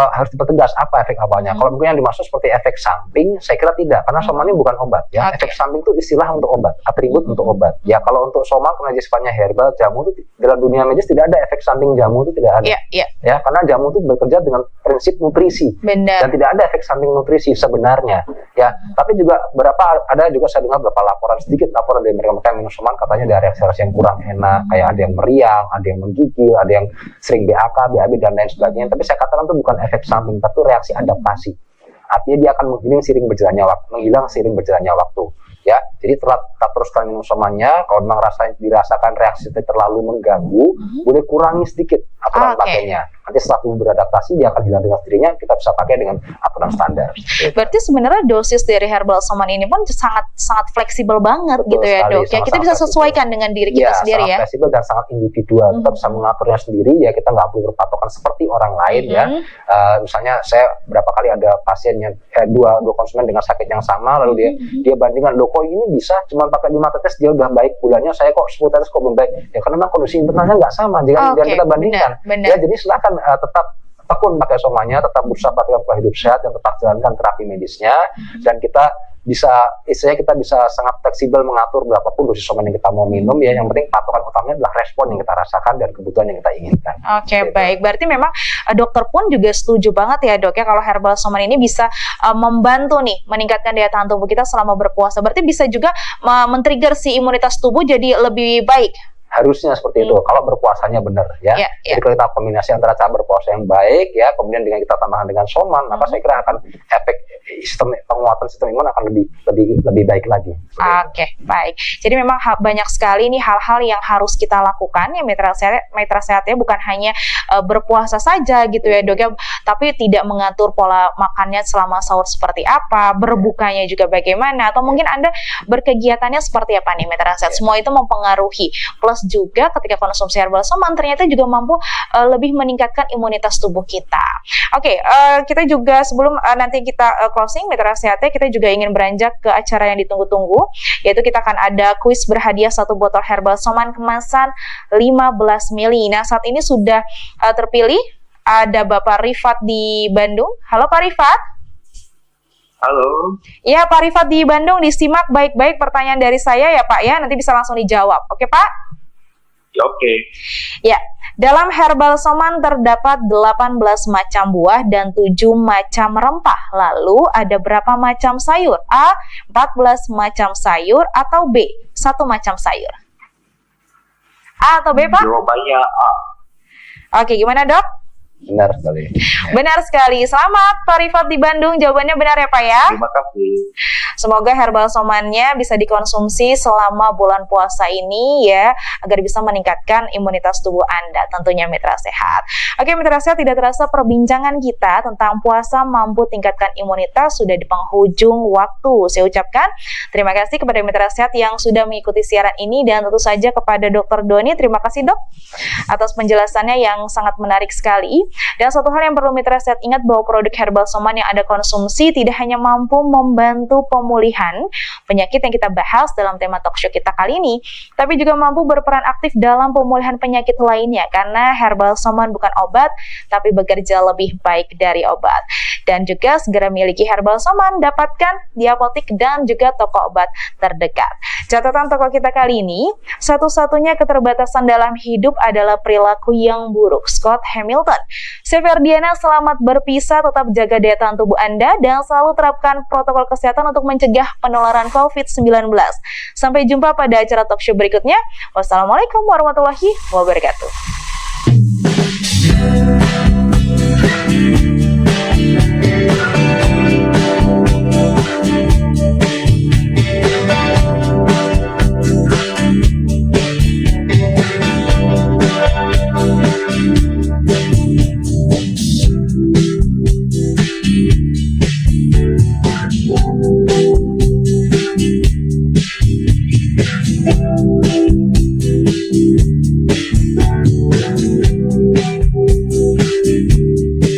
harus dipertegas apa efek awalnya. Kalau mungkin yang dimaksud seperti efek samping, saya kira tidak, karena soman ini bukan obat ya. Efek samping itu istilah untuk obat, atribut untuk obat. Ya kalau untuk soman karena dia sifatnya herbal, jamu itu dalam dunia medis tidak ada efek samping jamu itu tidak ada. Ya karena jamu itu bekerja dengan prinsip nutrisi. Benar. Dan tidak ada efek samping nutrisi sebenarnya. Ya, tapi juga ada juga saya dengar beberapa laporan dari mereka minum soman katanya ada reaksi yang kurang enak, kayak ada yang meriang, ada yang menggigil, ada yang sering BAK, BAB dan lain sebagainya. Tapi saya katakan itu bukan efek samping, tapi reaksi adaptasi. Artinya dia akan menghilang seiring berjalannya waktu. Ya, jadi tetap teruskan minum somannya. Kalau memang dirasakan reaksi terlalu mengganggu, boleh kurangi sedikit aturan pakainya. Nanti setelah tubuh beradaptasi, dia akan hilang dengan sendirinya. Kita bisa pakai dengan aturan standar. Berarti sebenarnya dosis dari herbal soman ini pun sangat fleksibel banget. Betul gitu ya dok. Ya kita bisa sesuaikan dengan diri kita sendiri ya. Sangat fleksibel dan sangat individual. Kita bisa mengaturnya sendiri ya. Kita nggak perlu berpatokan seperti orang lain ya. Misalnya saya berapa kali ada pasien yang dua konsumen dengan sakit yang sama, lalu dia bandingkan, loh kok ini bisa cuma pakai 5 tetes dia udah baik, bulannya saya kok 10 tetes kok belum baik. Ya karena memang kondisi internalnya nggak sama. Jangan kita bandingkan. Benar. Ya jadi silakan tetap tekun pakai somannya, tetap berusaha praktikkan pola hidup sehat dan tetap jalankan terapi medisnya, dan kita bisa sangat fleksibel mengatur berapapun dosis soman yang kita mau minum ya. Yang penting patokan utamanya adalah respon yang kita rasakan dan kebutuhan yang kita inginkan. Baik. Berarti memang dokter pun juga setuju banget ya dok ya kalau herbal soman ini bisa membantu nih meningkatkan daya tahan tubuh kita selama berpuasa. Berarti bisa juga men-trigger si imunitas tubuh jadi lebih baik. Harusnya seperti itu kalau berpuasanya benar ya. Jadi kalau kita kombinasi antara cara berpuasa yang baik ya, kemudian dengan kita tambahkan dengan soman, maka saya kira akan efek penguatan sistem imun akan lebih baik lagi. Baik. Jadi memang banyak sekali nih hal-hal yang harus kita lakukan ya mitra sehat ya, bukan hanya berpuasa saja gitu ya dok ya, tapi tidak mengatur pola makannya selama sahur seperti apa, berbukanya juga bagaimana, atau mungkin Anda berkegiatannya seperti apa nih mitra sehat. Semua itu mempengaruhi. Plus juga ketika konsumsi herbal soman ternyata juga mampu lebih meningkatkan imunitas tubuh kita. Kita juga sebelum nanti kita closing mitra sehatnya, kita juga ingin beranjak ke acara yang ditunggu-tunggu, yaitu kita akan ada kuis berhadiah 1 botol herbal soman kemasan 15 ml. Nah saat ini sudah terpilih ada Bapak Rifat di Bandung. Halo Pak Rifat. Halo. Ya Pak Rifat di Bandung, disimak baik-baik pertanyaan dari saya ya Pak ya, nanti bisa langsung dijawab. Oke Pak? Oke. Ya, dalam herbal soman terdapat 18 macam buah dan 7 macam rempah. Lalu ada berapa macam sayur? A. 14 macam sayur atau B. 1 macam sayur? A atau B Pak? Jawabannya A. Oke, gimana dok? Benar sekali. Benar sekali. Selamat Pak Rifat di Bandung. Jawabannya benar ya Pak ya? Terima kasih. Semoga herbal somannya bisa dikonsumsi selama bulan puasa ini ya, agar bisa meningkatkan imunitas tubuh Anda, tentunya mitra sehat. Oke mitra sehat, tidak terasa perbincangan kita tentang puasa mampu tingkatkan imunitas sudah di penghujung waktu. Saya ucapkan terima kasih kepada mitra sehat yang sudah mengikuti siaran ini, dan tentu saja kepada Dr. Doni. Terima kasih dok atas penjelasannya yang sangat menarik sekali. Dan satu hal yang perlu mitra sehat ingat, bahwa produk herbal soman yang Anda konsumsi tidak hanya mampu membantu pemulihan penyakit yang kita bahas dalam tema talkshow kita kali ini, tapi juga mampu berperan aktif dalam pemulihan penyakit lainnya, karena herbal soman bukan obat, tapi bekerja lebih baik dari obat. Dan juga segera miliki herbal soman, dapatkan di apotik dan juga toko obat terdekat. Catatan toko kita kali ini, satu-satunya keterbatasan dalam hidup adalah perilaku yang buruk. Scott Hamilton. Saya Ferdiana, selamat berpisah, tetap jaga daya tahan tubuh Anda dan selalu terapkan protokol kesehatan untuk mencegah penularan COVID-19. Sampai jumpa pada acara talkshow berikutnya. Wassalamualaikum warahmatullahi wabarakatuh.